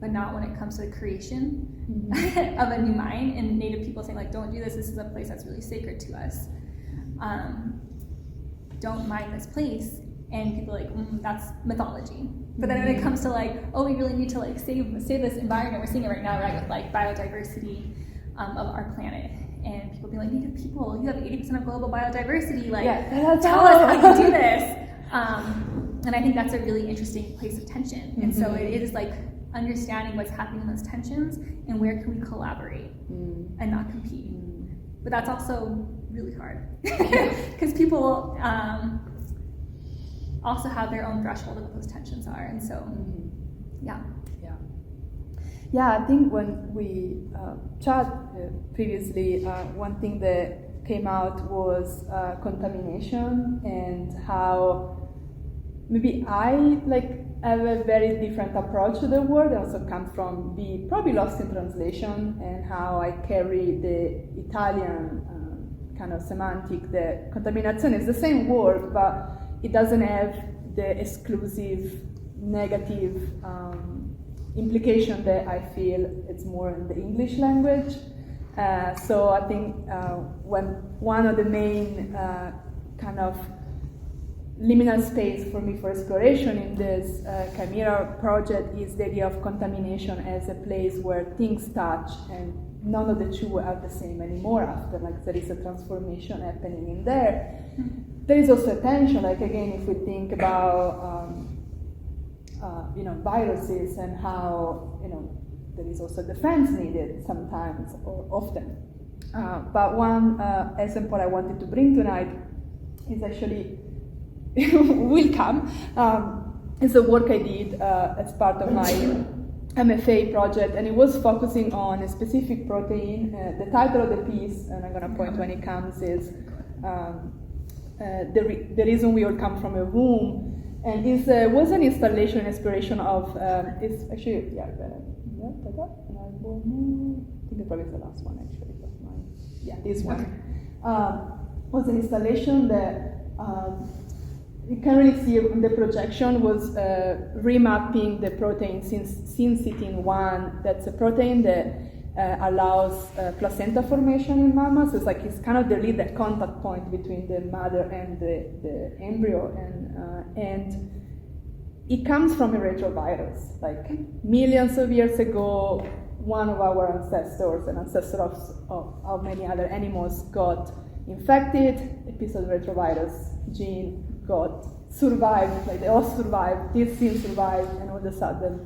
but not when it comes to the creation of a new mine, and Native people saying like, don't do this, this is a place that's really sacred to us. Don't mine this place, and people are like, that's mythology. But then when it comes to like, oh, we really need to like save this environment, we're seeing it right now, right, with like biodiversity of our planet. And people being like, Native people, you have 80% of global biodiversity, like, tell us how to do this. And I think that's a really interesting place of tension. And so it is like understanding what's happening in those tensions and where can we collaborate and not compete. But that's also really hard because people also have their own threshold of what those tensions are. And so, Yeah, I think when we chat previously, one thing that came out was contamination and how maybe I have a very different approach to the word. It also comes from being probably lost in translation and how I carry the Italian kind of semantic that contaminazione is the same word, but it doesn't have the exclusive negative implication that I feel it's more in the English language. So I think when one of the main kind of liminal space for me for exploration in this Chimera project is the idea of contamination as a place where things touch and none of the two are the same anymore after, like there is a transformation happening in there. There is also a tension, like again, if we think about viruses and how, there is also defense needed sometimes or often. But one example I wanted to bring tonight is actually will come. It's a work I did as part of my MFA project, and it was focusing on a specific protein. The title of the piece, and I'm going to point when it comes, is the reason we all come from a womb. And it was an installation, exploration of, it's actually, I think it probably is the last one actually, but mine, this one. Was an installation that you can really see in the projection was remapping the protein syncytin-1. That's a protein that allows placenta formation in mammals. So it's kind of the contact point between the mother and the embryo, and it comes from a retrovirus. Like millions of years ago, one of our ancestors, an ancestor of how many other animals, got infected. A piece of the retrovirus gene survived, like they all survived, this gene survived, and all of a sudden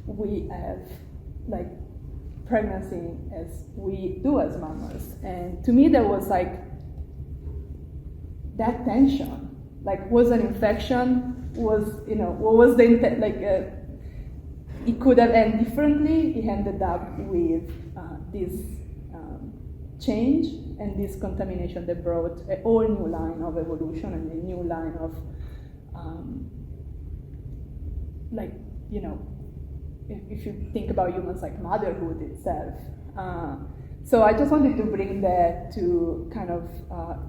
we have like pregnancy as we do as mammals. And to me there was like that tension, like was an infection, was, what was the intent, like it could have ended differently. It ended up with this change and this contamination that brought a whole new line of evolution and a new line of if you think about humans, like motherhood itself. So I just wanted to bring that to kind of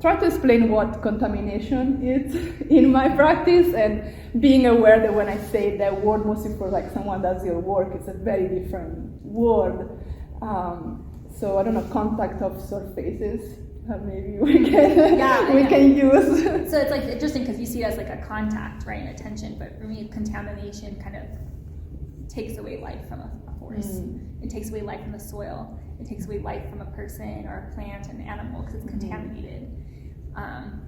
try to explain what contamination is in my practice, and being aware that when I say that word mostly for like someone does your work, it's a very different word. So I don't know, contact of surfaces, maybe we can use. So it's like interesting because you see it as like a contact, right, and a tension, but for me, contamination kind of takes away life from a force. It takes away life from the soil. It takes away life from a person or a plant and animal because it's contaminated. And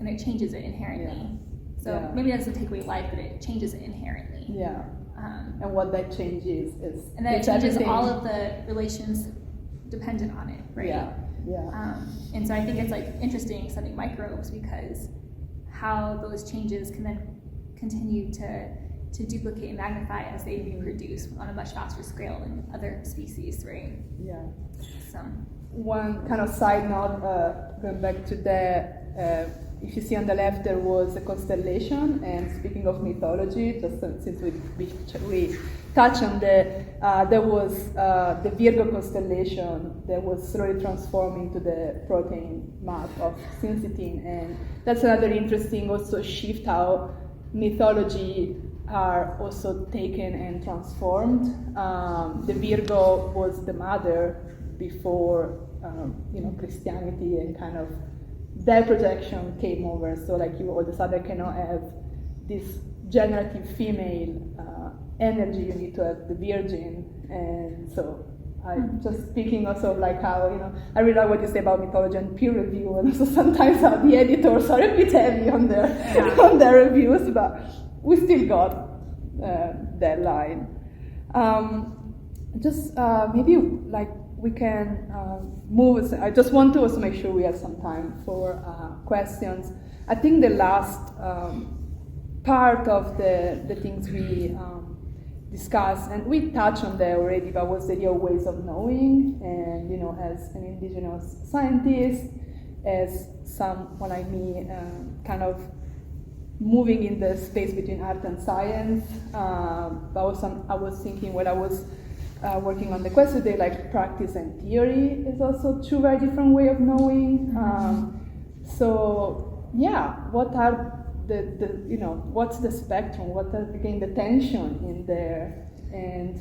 it changes it inherently. So maybe it doesn't take away life, but it changes it inherently. Yeah. And what that change is and then it changes all of the relations dependent on it, right? Yeah. And so I think it's like interesting studying microbes because how those changes can then continue to duplicate and magnify as they reproduce on a much faster scale than other species, right? Yeah. So one kind of side note, going back to the, if you see on the left, there was a constellation, and speaking of mythology, just since we touched on there was the Virgo constellation that was slowly transforming to the protein map of syncytin, and that's another interesting also shift how mythology are also taken and transformed. The Virgo was the mother before Christianity, and kind of their projection came over. So like you all of a sudden cannot have this generative female energy. You need to have the Virgin, and so I'm just speaking also of like how I really like what you say about mythology and peer review, and also sometimes how the editors are a bit heavy on their reviews, but we still got that line. Maybe like we can move. I just want to also make sure we have some time for questions. I think the last part of the things we discussed, and we touched on that already, but was the real ways of knowing. And as an indigenous scientist, as someone like me, kind of moving in the space between art and science, but also I was thinking when I was working on the question today, like practice and theory is also two very different way of knowing. What are what's the spectrum? What are again the tension in there? And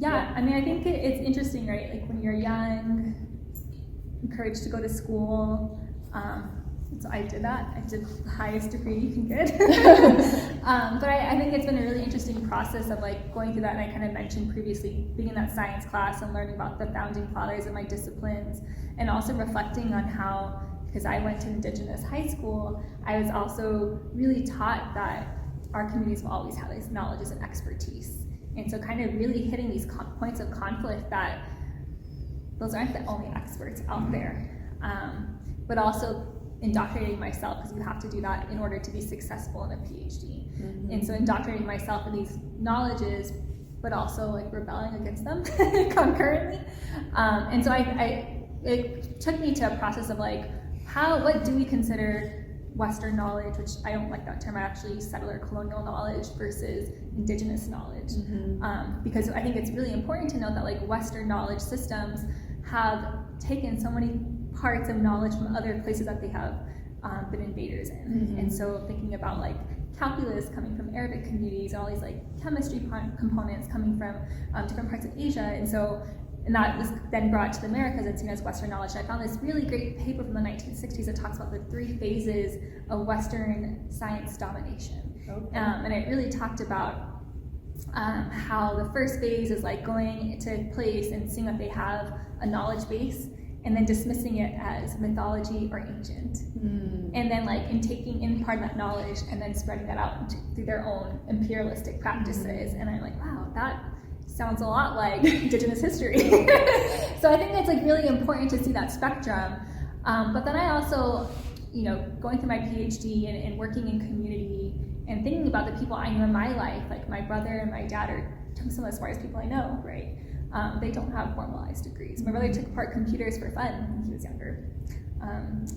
I think it's interesting, right? Like when you're young, encouraged to go to school. So I did that. I did the highest degree you can get. But I think it's been a really interesting process of like going through that. And I kind of mentioned previously being in that science class and learning about the founding fathers of my disciplines, and also reflecting on how, because I went to indigenous high school, I was also really taught that our communities will always have these knowledges and expertise. And so kind of really hitting these points of conflict that those aren't the only experts out there. But also indoctrinating myself, because you have to do that in order to be successful in a PhD. And so indoctrinating myself in these knowledges, but also like rebelling against them concurrently. And so it took me to a process of like, what do we consider Western knowledge, which I don't like that term. I actually use settler colonial knowledge versus indigenous knowledge. Because I think it's really important to note that like Western knowledge systems have taken so many parts of knowledge from other places that they have been invaders in. And so thinking about like calculus coming from Arabic communities, and all these like chemistry components coming from different parts of Asia. And that was then brought to the Americas and seen as Western knowledge. And I found this really great paper from the 1960s that talks about the 3 phases of Western science domination. And it really talked about how the first phase is like going to a place and seeing that they have a knowledge base, and then dismissing it as mythology or ancient. And then like in taking in part of that knowledge and then spreading that out through their own imperialistic practices. And I'm like, wow, that sounds a lot like indigenous history. So I think it's like really important to see that spectrum. But then I also, going through my PhD and working in community and thinking about the people I knew in my life, like my brother and my dad are some of the smartest people I know, right? They don't have formalized degrees. My brother took apart computers for fun when he was younger.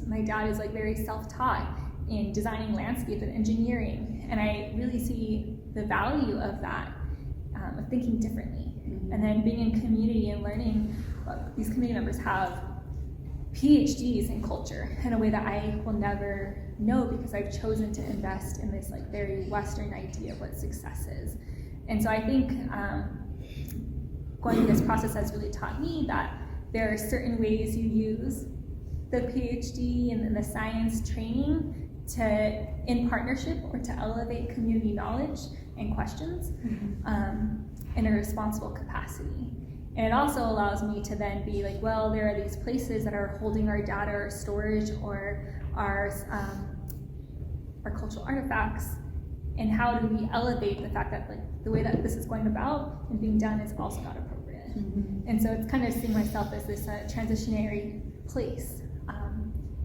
My dad is like very self-taught in designing landscape and engineering, and I really see the value of that, of thinking differently. And then being in community and learning, these community members have PhDs in culture in a way that I will never know, because I've chosen to invest in this like very Western idea of what success is. And so I think going through this process has really taught me that there are certain ways you use the PhD and the science training to, in partnership or to elevate community knowledge and questions in a responsible capacity. And it also allows me to then be like, well, there are these places that are holding our data or storage or our cultural artifacts, and how do we elevate the fact that like the way that this is going about and being done is also not appropriate. And so it's kind of seeing myself as this transitionary place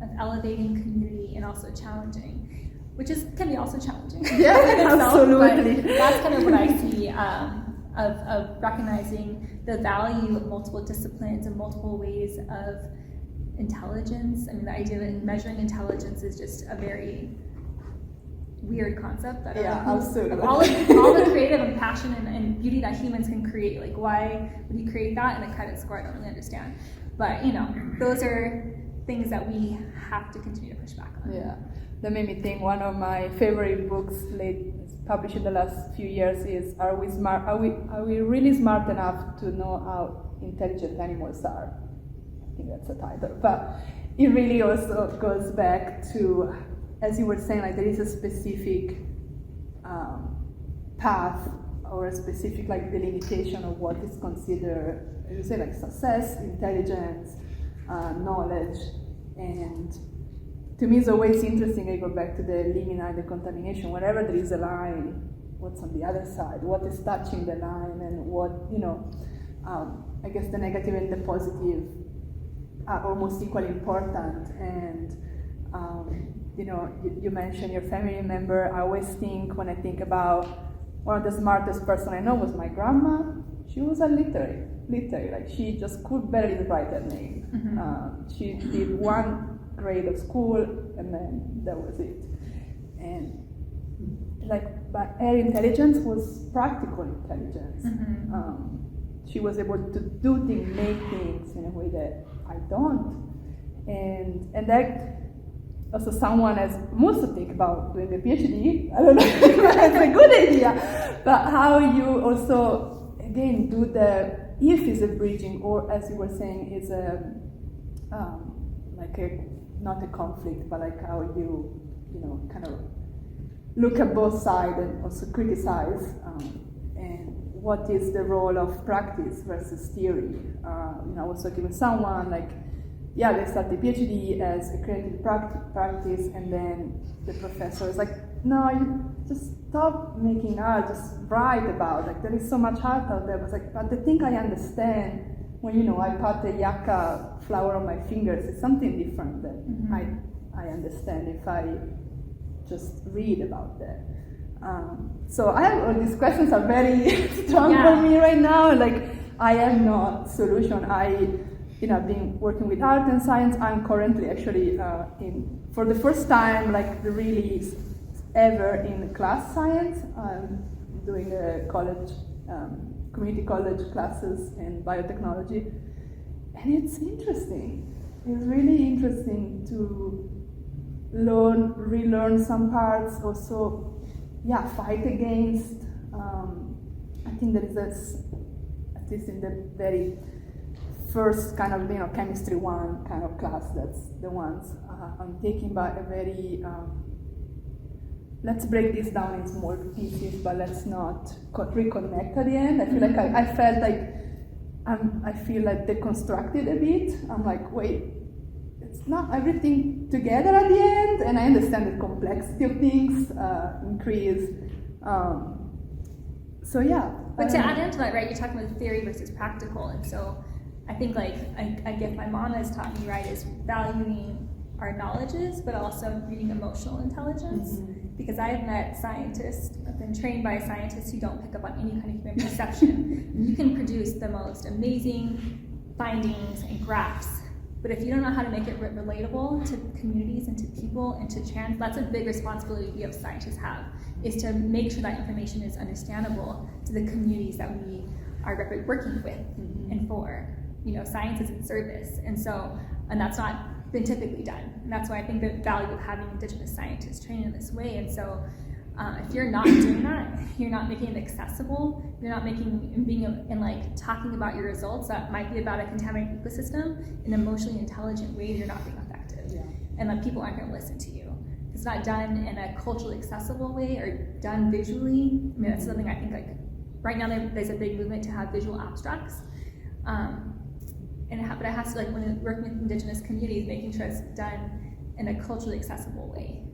of elevating community and also challenging, which can be also challenging. Yeah, absolutely. But that's kind of what I see of recognizing the value of multiple disciplines and multiple ways of intelligence. I mean, the idea that measuring intelligence is just a very weird concept. Absolutely. All the creative and passion and beauty that humans can create, like why would you create that in a credit score? I don't really understand. But those are things that we have to continue to push back on. Yeah, that made me think. One of my favorite books published in the last few years is "Are we smart? Are we really smart enough to know how intelligent animals are?" I think that's the title, but it really also goes back to, as you were saying, like there is a specific path or a specific like delimitation of what is considered, as you say, like success, intelligence, knowledge, and to me it's always interesting. I go back to the limina and the contamination. Wherever there is a line, what's on the other side? What is touching the line, and what I guess the negative and the positive are almost equally important. And you mentioned your family member. I always think, when I think about one of the smartest person I know was my grandma. She was a literary, like she just could barely write her name. Mm-hmm. She did one grade of school and then that was it. And but her intelligence was practical intelligence. Mm-hmm. She was able to do things, make things in a way that I don't. And that also someone has most to think about doing a PhD. I don't know if that's a good idea, but how you also, again, do if it's a bridging, or as you were saying, it's not a conflict, but like how you kind of look at both sides and also criticize, and what is the role of practice versus theory. I was talking with someone they start the PhD as a creative practice, and then the professor is like, no, you just stop making art, just write about it. There is so much art out there. I was like, but the thing I understand when I put a yucca flower on my fingers is something different that I understand if I just read about that. So I have all these questions are very strong for me right now. Like I have no solution. I've been working with art and science. I'm currently actually for the first time, really ever in class science. I'm doing a college, community college classes in biotechnology. And it's interesting. It's really interesting to relearn some parts, also, fight against. I think there is this, at least in the very first kind of chemistry 1 kind of class, that's the ones I'm taking, but a very let's break this down in small pieces, but let's not reconnect at the end. I feel like I felt like I feel like deconstructed a bit. I'm like, wait, it's not everything together at the end, and I understand the complexity of things increase. But to add into that, right, you're talking about theory versus practical, and so I think I guess my mom has taught me, right, is valuing our knowledges, but also reading emotional intelligence. Mm-hmm. Because I have met scientists, I've been trained by scientists who don't pick up on any kind of human perception. You can produce the most amazing findings and graphs, but if you don't know how to make it relatable to communities and to people and to that's a big responsibility we as scientists have, is to make sure that information is understandable to the communities that we are working with and for. Science is in service, and that's not been typically done. And that's why I think the value of having Indigenous scientists trained in this way. And so if you're not doing that, you're not making it accessible, you're not talking about your results that might be about a contaminated ecosystem in an emotionally intelligent way, you're not being effective. Yeah. And people aren't going to listen to you. If it's not done in a culturally accessible way or done visually, that's something I think right now there's a big movement to have visual abstracts. But it has to, when you're working with Indigenous communities, making sure it's done in a culturally accessible way.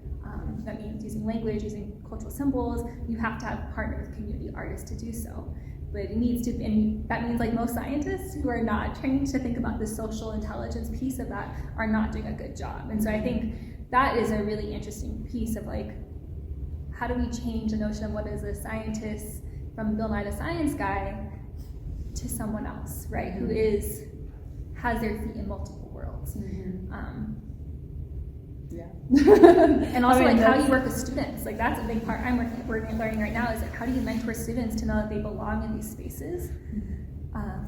That means using language, using cultural symbols. You have to have partner with community artists to do so. But it needs to, and that means most scientists who are not trained to think about the social intelligence piece of that are not doing a good job. And so I think that is a really interesting piece of how do we change the notion of what is a scientist from Bill Nye the Science Guy to someone else, right, who has their feet in multiple worlds. And also how you work with students. That's a big part we're learning right now, is how do you mentor students to know that they belong in these spaces,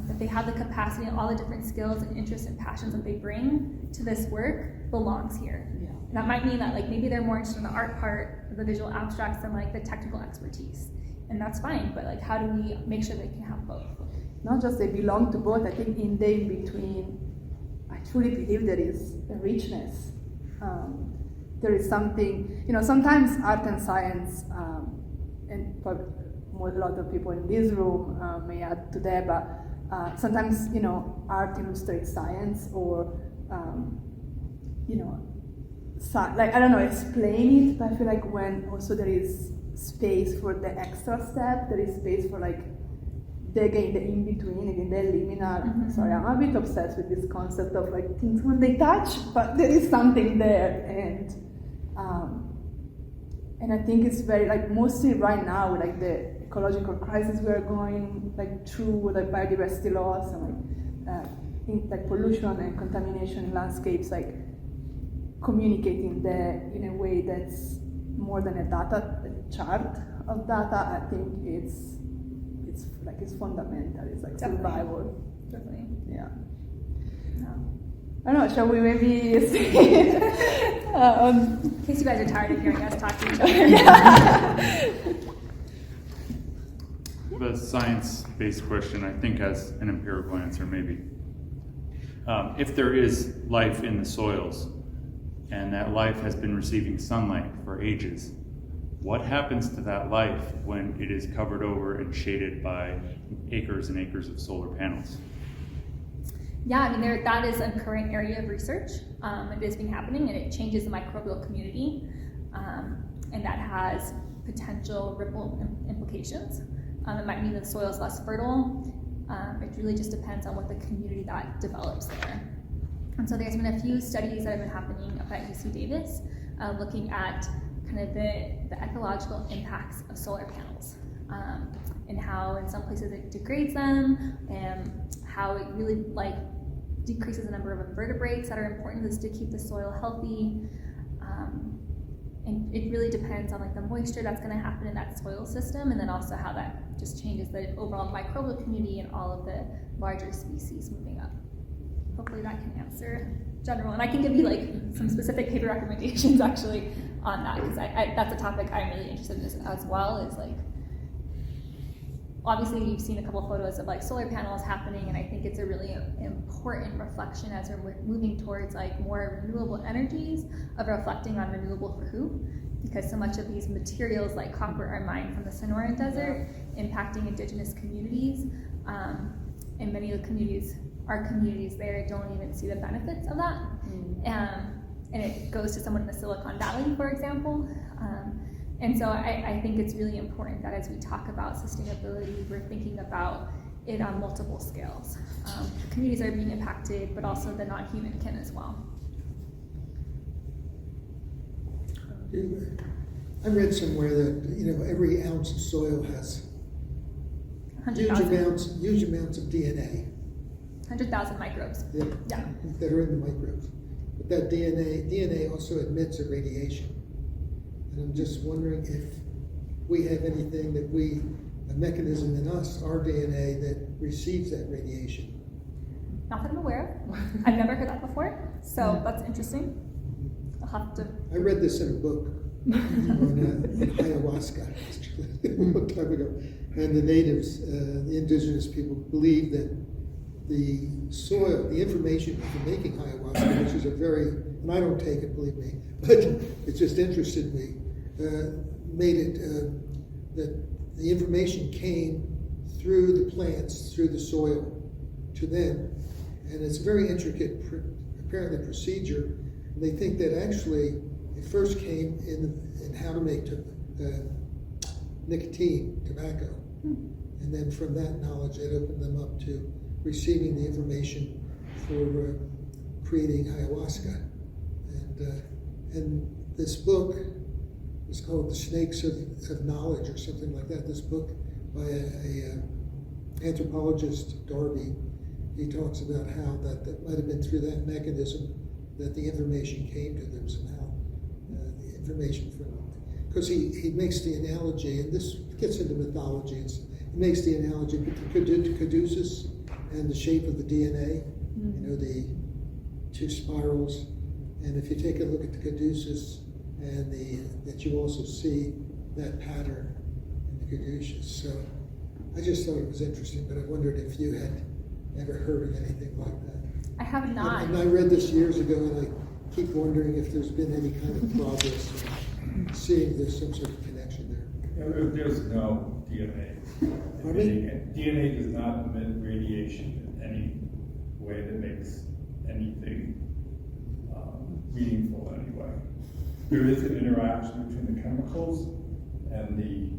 that they have the capacity and all the different skills and interests and passions that they bring to this work belongs here. Yeah. And that might mean that like maybe they're more interested in the art part, the visual abstracts, than like the technical expertise. And that's fine, but like how do we make sure they can have both? Not just they belong to both, I think in the in-between, I truly believe there is a richness. There is something, sometimes art and science, and probably a lot of people in this room may add to that, but sometimes, art illustrates science, or, like, I don't know, explain it, but I feel like when also there is space for the extra step, there is space for like digging the in-between, again, the liminal. Mm-hmm. Sorry, I'm a bit obsessed with this concept of like things when they touch, but there is something there, and I think it's very, like, mostly right now, with like the ecological crisis we are going like through, with like biodiversity loss and like pollution and contamination in landscapes, like communicating that in a way that's more than a chart of data. I think it's fundamental. It's like Definitely. survival. Definitely. Yeah. Yeah. I don't know. Shall we maybe see? In case you guys are tired of hearing us talk to each other. The science-based question, I think, has an empirical answer, maybe. If there is life in the soils, and that life has been receiving sunlight for ages, what happens to that life when it is covered over and shaded by acres and acres of solar panels? Yeah, I mean, that is a current area of research. It has been happening, and it changes the microbial community, and that has potential ripple implications. It might mean the soil is less fertile. It really just depends on what the community that develops there. And so there's been a few studies that have been happening up at UC Davis, looking at kind of the ecological impacts of solar panels, and how in some places it degrades them, and how it really like decreases the number of invertebrates that are important to keep the soil healthy. And it really depends on like the moisture that's going to happen in that soil system, and then also how that just changes the overall microbial community and all of the larger species moving up. Hopefully that can answer general, and I can give you like some specific paper recommendations actually on that, because that's a topic I'm really interested in as well. Is like, obviously you've seen a couple photos of like solar panels happening, and I think it's a really important reflection as we're moving towards like more renewable energies, of reflecting on renewable for who, because so much of these materials like copper are mined from the Sonoran Desert, impacting indigenous communities, and many of the communities, our communities there, don't even see the benefits of that. And it goes to someone in the Silicon Valley, for example. And so I think it's really important that as we talk about sustainability, we're thinking about it on multiple scales. The communities are being impacted, but also the non-human can as well. I read somewhere that every ounce of soil has huge 100,000 amounts of DNA. 100,000 microbes. Yeah. That are in the microbes. But that DNA also emits a radiation. And I'm just wondering if we have anything a mechanism in us, our DNA, that receives that radiation. Not that I'm aware of. I've never heard that before, so that's interesting. I'll have to. I read this in a book on ayahuasca a long time ago. And the natives, the indigenous people, believe that the soil, the information for making ayahuasca, which is and I don't take it, believe me, but it just interested me, made it that the information came through the plants, through the soil, to them. And it's a very intricate, apparently, procedure. And they think that actually it first came in how to make nicotine, tobacco. And then from that knowledge, it opened them up to receiving the information for creating ayahuasca. And this book was called The Snakes of Knowledge, or something like that. This book by a anthropologist, Darby. He talks about how that might have been through that mechanism that the information came to them somehow. The information because he makes the analogy, and this gets into mythology. He makes the analogy between Caduceus and the shape of the DNA, the two spirals. And if you take a look at the caduceus, and that you also see that pattern in the caduceus. So I just thought it was interesting, but I wondered if you had ever heard of anything like that. I have not. And I read this years ago, and I keep wondering if there's been any kind of progress in seeing there's some sort of connection there. There's no DNA. DNA does not emit radiation in any way that makes anything meaningful anyway. There is an interaction between the chemicals and the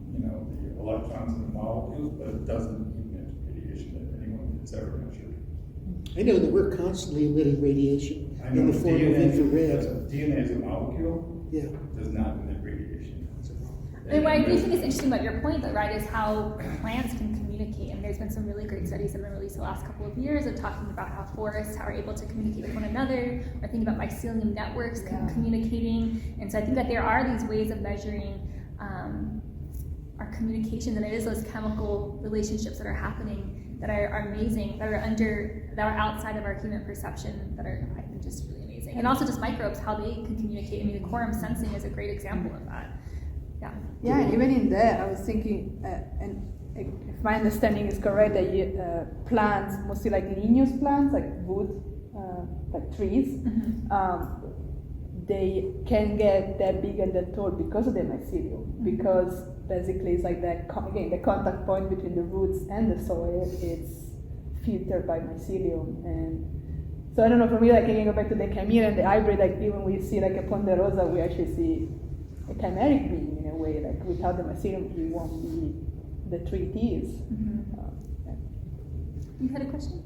electrons in the molecules, but it doesn't emit radiation that anyone has ever measured. I know that we're constantly emitting radiation I in know the form of infrared. DNA is a molecule, Yeah. does not emit radiation. And what I do think is interesting about your point, though, right, is how plants can communicate. And there's been some really great studies that have been released the last couple of years of talking about how forests are able to communicate with one another, or thinking about mycelium networks communicating. And so I think that there are these ways of measuring our communications, and it is those chemical relationships that are happening that are amazing, that are outside of our human perception, that are, I think, just really amazing. And also just microbes, how they can communicate. I mean, the quorum sensing is a great example of that. Yeah, and even in there, I was thinking, and if my understanding is correct, that plants, mostly like leguminous plants, like wood, like trees, they can get that big and that tall because of their mycelium. Because basically, it's like that. Again, the contact point between the roots and the soil is filtered by mycelium. And so I don't know. For me, like I can go back to the chimera and the hybrid. Like even we see like a ponderosa, we actually see a chimeric being in a way, like without the mycelium, it won't be the tree it is. You had a question?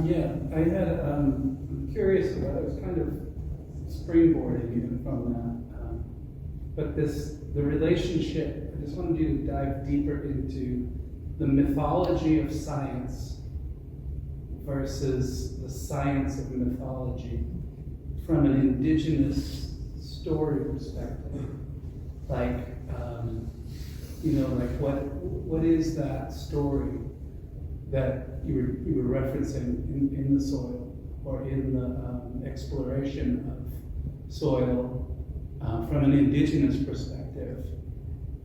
Yeah, I had, I'm curious about, I was kind of springboarding even from that, but the relationship, I just wanted you to dive deeper into the mythology of science versus the science of mythology from an indigenous story perspective. Like, like what is that story that you were referencing in the soil or in the exploration of soil from an indigenous perspective?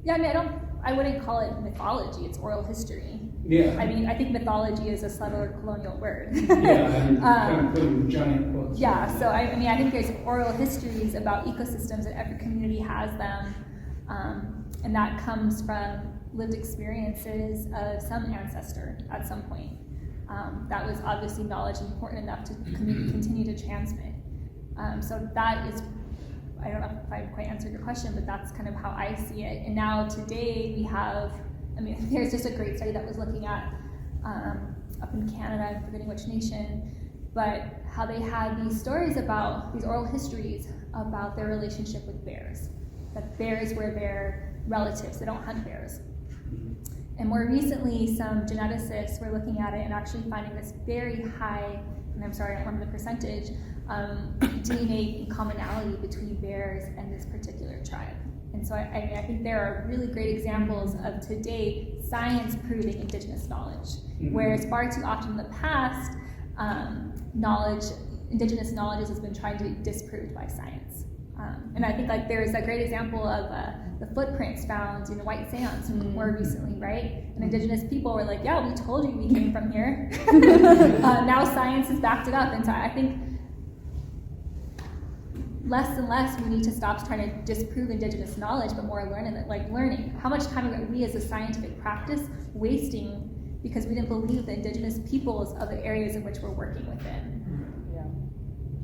Yeah, I mean, I wouldn't call it mythology, it's oral history. Yeah. I mean, I think mythology is a subtler colonial word. Yeah, I mean, kind of putting giant quotes. Yeah, so I mean, I think there's oral histories about ecosystems, and every community has them, and that comes from lived experiences of some ancestor at some point. That was obviously knowledge important enough to continue to transmit. So that is, I don't know if I quite answered your question, but that's kind of how I see it. And now today we have, I mean, there's just a great study that was looking at up in Canada, I'm forgetting which nation, but how they had these stories about, these oral histories about their relationship with bears. That bears were their relatives, they don't hunt bears. And more recently, some geneticists were looking at it and actually finding this very high, and I'm sorry, I don't remember the percentage, DNA commonality between bears and this particular tribe. And so I think there are really great examples of today science proving indigenous knowledge, whereas far too often in the past, indigenous knowledge has been tried to be disproved by science. And I think like there's a great example of the footprints found in the white sands more recently, right? And indigenous people were like, yeah, we told you we came from here. Now science has backed it up. And so I think less and less we need to stop trying to disprove indigenous knowledge, but more learning. How much time are we as a scientific practice wasting because we didn't believe the indigenous peoples of the areas in which we're working within?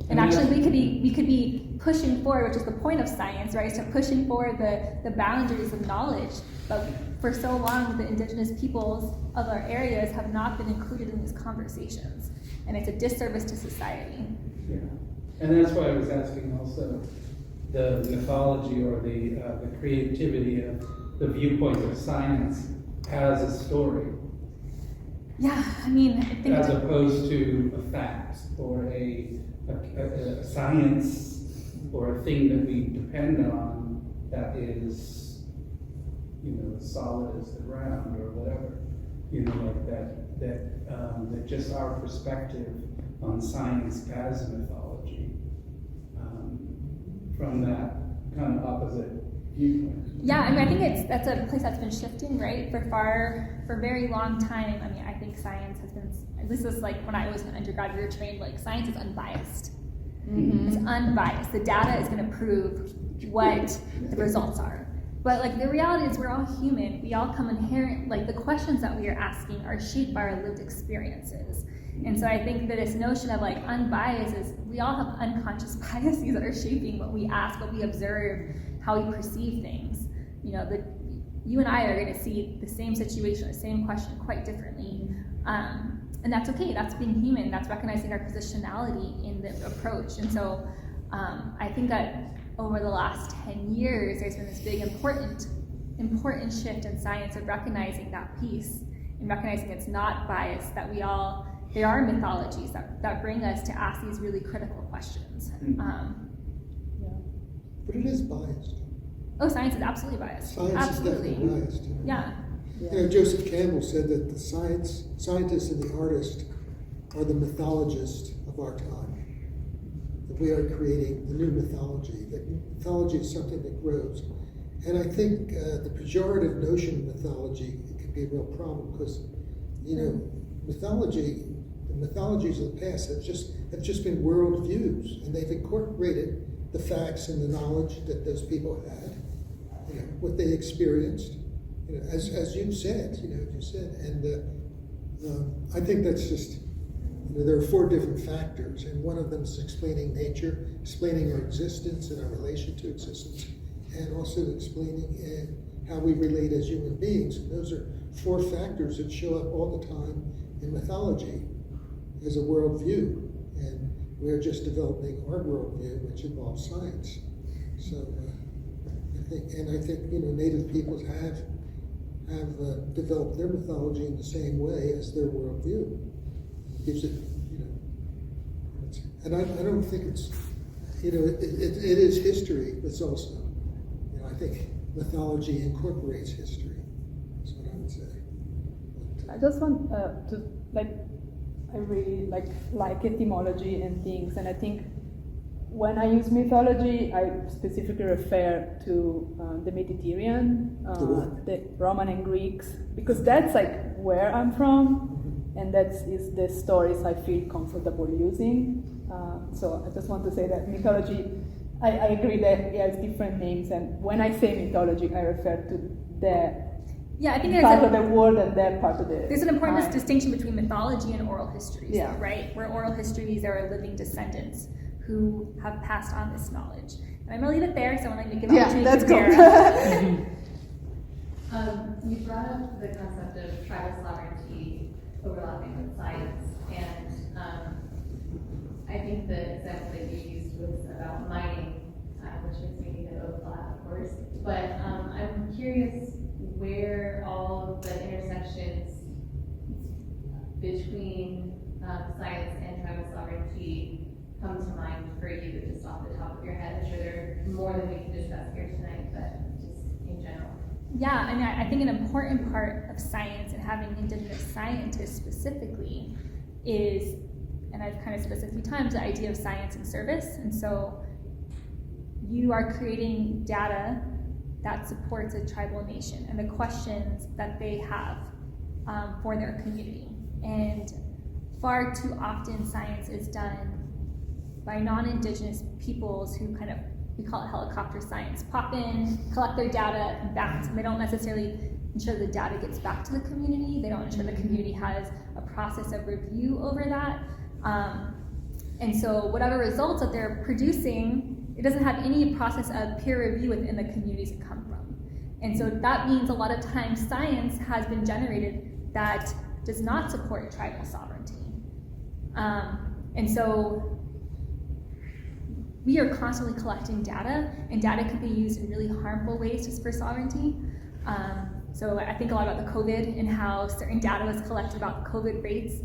And actually, we could be pushing forward, which is the point of science, right? So pushing forward the boundaries of knowledge. But for so long, the indigenous peoples of our areas have not been included in these conversations, and it's a disservice to society. Yeah, and that's why I was asking also the mythology or the creativity of the viewpoint of science as a story. Yeah, I mean, I think as opposed to a fact or a science or a thing that we depend on that is, solid as the ground or whatever, like that that just our perspective on science as mythology from that kind of opposite viewpoint. Yeah, I mean, I think that's a place that's been shifting, right? For a very long time. I mean, I think science has been, this is like when I was an undergrad, we were trained, like, science is unbiased. Mm-hmm. It's unbiased. The data is going to prove what the results are. But, like, the reality is we're all human. We all come inherent, like, the questions that we are asking are shaped by our lived experiences. And so I think that this notion of, like, unbiased is we all have unconscious biases that are shaping what we ask, what we observe, how we perceive things. You know, you and I are going to see the same situation, the same question quite differently. And that's okay. That's being human. That's recognizing our positionality in the approach. And so I think that over the last 10 years, there's been this big important shift in science of recognizing that piece and recognizing it's not biased, that there are mythologies that bring us to ask these really critical questions. But it is biased. Oh, science is absolutely biased. Science absolutely. is definitely biased. Yeah. You know, Joseph Campbell said that the scientist and the artist are the mythologists of our time. That we are creating the new mythology. That mythology is something that grows. And I think the pejorative notion of mythology, it could be a real problem because, you know, the mythologies of the past have just been world views, and they've incorporated the facts and the knowledge that those people had, you know, what they experienced, you know, as you said, and I think that's just, you know, there are 4 different factors, and one of them is explaining nature, explaining our existence and our relation to existence, and also explaining how we relate as human beings. And those are 4 factors that show up all the time in mythology as a worldview, and we're just developing our worldview, which involves science. So I think you know, Native peoples have developed their mythology in the same way as their worldview. It gives it, you know, and I don't think it's, you know, it is history, but it's also, you know, I think mythology incorporates history. That's what I would say. I just want to, like, I really like etymology and things, and I think when I use mythology, I specifically refer to the Mediterranean, the Roman and Greeks, because that's like where I'm from, and that is the stories I feel comfortable using. So I just want to say that mythology, I agree that it has different names, and when I say mythology, I refer to the I think part of the world and that part of the there's an important time. distinction between mythology and oral histories, Yeah. right? Where oral histories are living descendants who have passed on this knowledge. And I'm gonna leave it there, so I want to make an opportunity that's for cool. Sarah. You brought up the concept of tribal sovereignty overlapping with science, and I think the example that you used was about mining, which makes me think of overlap, of course. But I'm curious where all of the intersections between science and tribal sovereignty come to mind for you, just off the top of your head. I'm sure there are more than we can discuss here tonight, but just in general. Yeah, I mean, I think an important part of science and having Indigenous scientists specifically is, and I've kind of said this a few times, the idea of science and service. And so you are creating data that supports a tribal nation and the questions that they have for their community. And far too often science is done by non-Indigenous peoples who kind of, we call it helicopter science, pop in, collect their data, and back, and they don't necessarily ensure the data gets back to the community. They don't ensure the community has a process of review over that. And so whatever results that they're producing, it doesn't have any process of peer review within the communities it come from. And so that means a lot of times science has been generated that does not support tribal sovereignty. And so we are constantly collecting data, and data can be used in really harmful ways for sovereignty. So I think a lot about the COVID and how certain data was collected about COVID rates,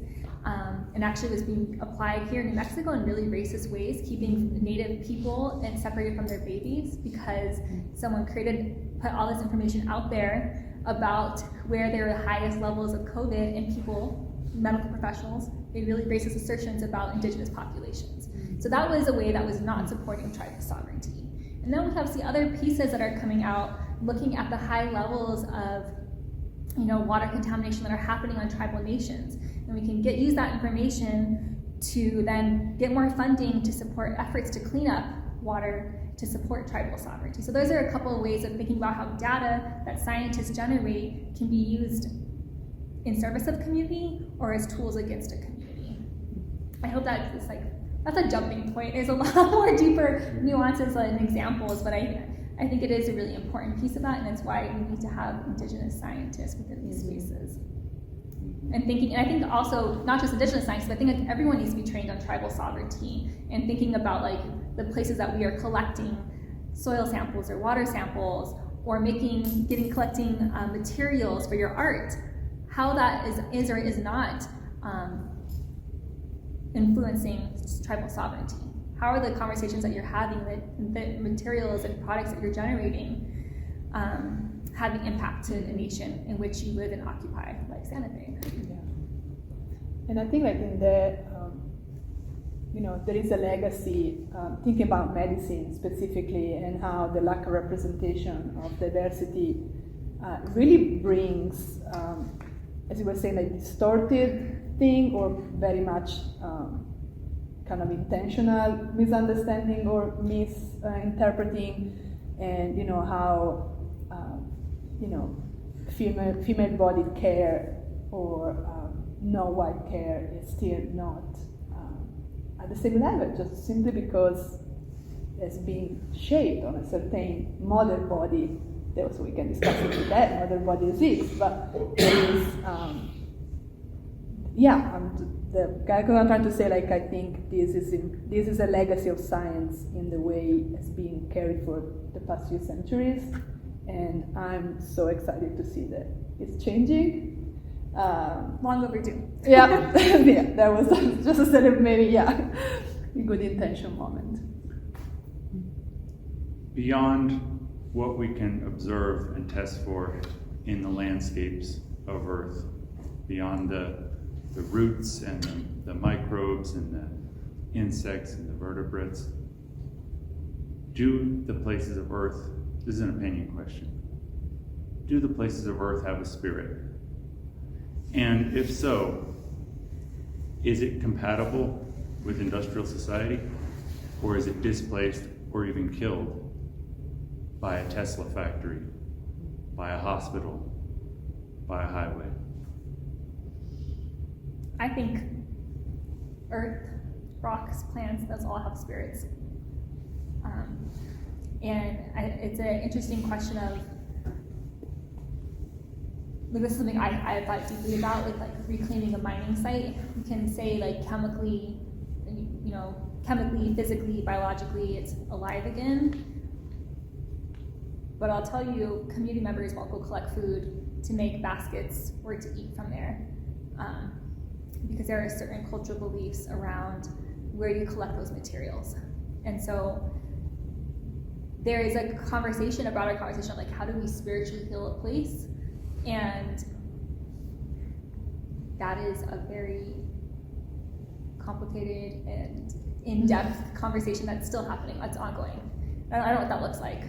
and actually was being applied here in New Mexico in really racist ways, keeping Native people and separated from their babies because someone put all this information out there about where there are the highest levels of COVID, and people medical professionals. It really bases assertions about indigenous populations. So that was a way that was not supporting tribal sovereignty. And then we have the other pieces that are coming out, looking at the high levels of water contamination that are happening on tribal nations. And we can use that information to then get more funding to support efforts to clean up water to support tribal sovereignty. So those are a couple of ways of thinking about how data that scientists generate can be used in service of community or as tools against a community. I hope that is that's a jumping point. There's a lot more deeper nuances and examples, but I think it is a really important piece of that, and it's why we need to have indigenous scientists within these spaces. And I think also, not just indigenous scientists, but I think everyone needs to be trained on tribal sovereignty and thinking about the places that we are collecting soil samples or water samples or collecting materials for your art, how that is or is not influencing tribal sovereignty. How are the conversations that you're having, the materials and products that you're generating having impact to the nation in which you live and occupy, like Santa Fe? Yeah. And I think in the, there is a legacy, thinking about medicine specifically and how the lack of representation of diversity really brings, as you were saying, distorted thing or very much kind of intentional misunderstanding or misinterpreting, and how female body care or no white care is still not at the same level, just simply because it's being shaped on a certain model body. So we can discuss it that model body exists, but there is the guy I'm trying to say, I think this is a legacy of science in the way it's being carried for the past few centuries, and I'm so excited to see that it's changing. Long overdue. Yeah, yeah, that was just a sort of maybe, a good intention moment. Beyond what we can observe and test for in the landscapes of Earth, beyond the roots and the microbes and the insects and the vertebrates, do the places of Earth, this is an opinion question, do the places of Earth have a spirit? And if so, is it compatible with industrial society, or is it displaced or even killed by a Tesla factory, by a hospital, by a highway? I think earth, rocks, plants, those all have spirits. It's an interesting question of, this is something I thought deeply about with reclaiming a mining site. You can say chemically, physically, biologically, it's alive again. But I'll tell you, community members won't go collect food to make baskets or to eat from there. Because there are certain cultural beliefs around where you collect those materials. And so there is a conversation, a broader conversation of how do we spiritually heal a place? And that is a very complicated and in-depth conversation that's still happening, that's ongoing. I don't know what that looks like.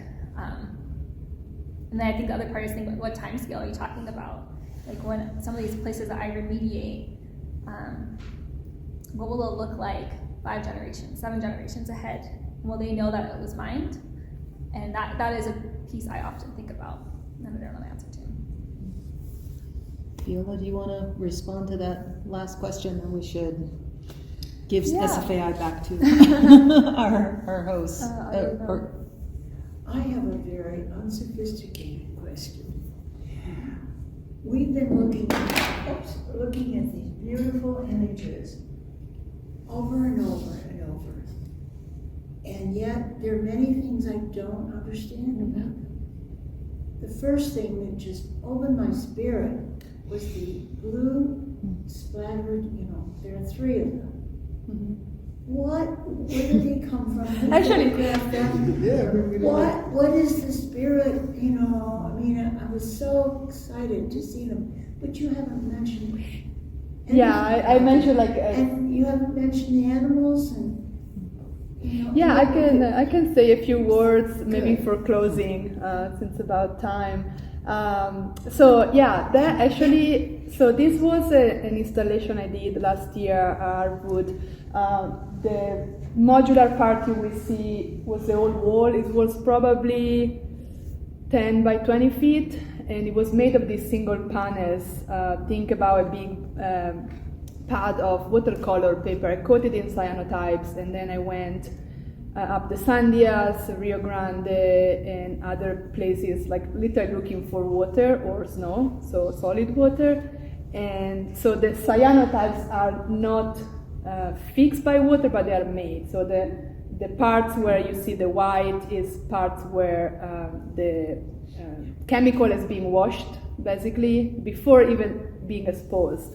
And then I think the other part is thinking, what time scale are you talking about? When some of these places that I remediate, what will it look like 5 generations, 7 generations ahead? Will they know that it was mined? And that is a piece I often think about, and I don't know the answer to. Viola, do you want to respond to that last question? Then we should give Yeah. SFAI back to our host. I have a very unsophisticated question. We've been looking at these beautiful images over and over and over. And yet there are many things I don't understand about them. The first thing that just opened my spirit was the blue splattered, there are 3 of them. Mm-hmm. Where did they come from? Who Actually- photographed them? Yeah, we don't. What is the spirit, I was so excited to see them, but you haven't mentioned And Yeah, I mentioned like. And you haven't mentioned the animals and. You know, Yeah, I can say a few words maybe Good. for closing, since about time. So yeah, that actually, so this was an installation I did last year, Artwood. The modular part you will see was the old wall. It was probably 10 by 20 feet, and it was made of these single panels. Think about a big pad of watercolor paper. I coated in cyanotypes, and then I went up the Sandias, Rio Grande, and other places, like literally looking for water or snow, so solid water. And so the cyanotypes are not fixed by water, but they are made. So the parts where you see the white is parts where the chemical has been washed, basically, before even being exposed.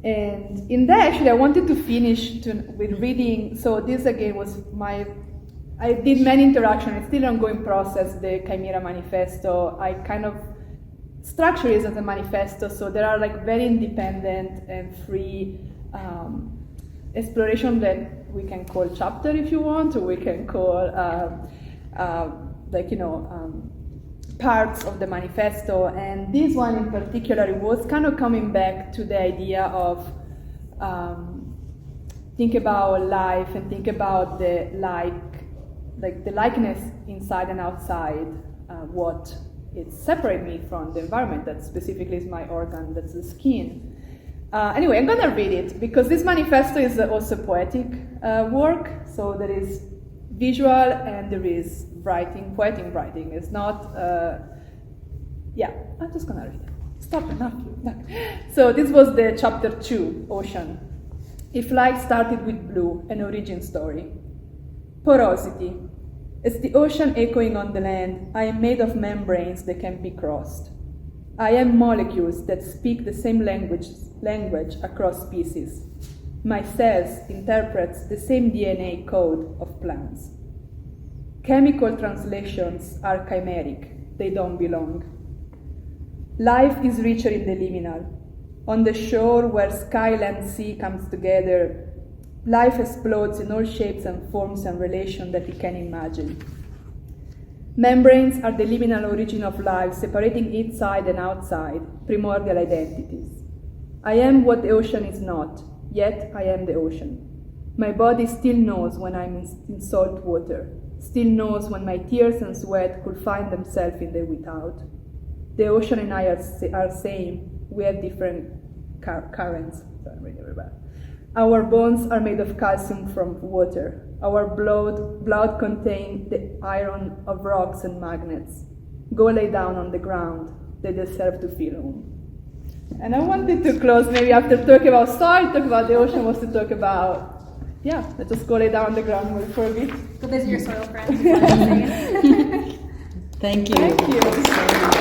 And in that, actually, I wanted to finish with reading. So this again was I did many interactions. It's still an ongoing process, the Chimera Manifesto. I kind of structure it as a manifesto, so there are like very independent and free exploration that we can call chapter if you want, or we can call parts of the manifesto. And this one in particular was kind of coming back to the idea of think about life and think about the the likeness inside and outside, what it separates me from the environment. That specifically is my organ, that's the skin. Anyway, I'm gonna read it because this manifesto is also poetic work, so there is visual and there is writing, poetic writing. It's not, I'm just gonna read it. Stop enough. So this was the chapter 2, Ocean. If life started with blue, an origin story. Porosity. As the ocean echoing on the land, I am made of membranes that can be crossed. I am molecules that speak the same language across species. My cells interprets the same DNA code of plants. Chemical translations are chimeric, they don't belong. Life is richer in the liminal. On the shore where sky, land, sea comes together, life explodes in all shapes and forms and relations that it can imagine. Membranes are the liminal origin of life, separating inside and outside, primordial identities. I am what the ocean is not, yet I am the ocean. My body still knows when I'm in salt water, still knows when my tears and sweat could find themselves in the without. The ocean and I are same, we have different currents. Our bones are made of calcium from water. Our blood contains the iron of rocks and magnets. Go lay down on the ground, they deserve to feel home. And I wanted to close maybe after talking about soil, talk about the ocean, was to talk about, let's just go lay down on the ground for a bit. Go visit your soil friends. Thank you. Thank you.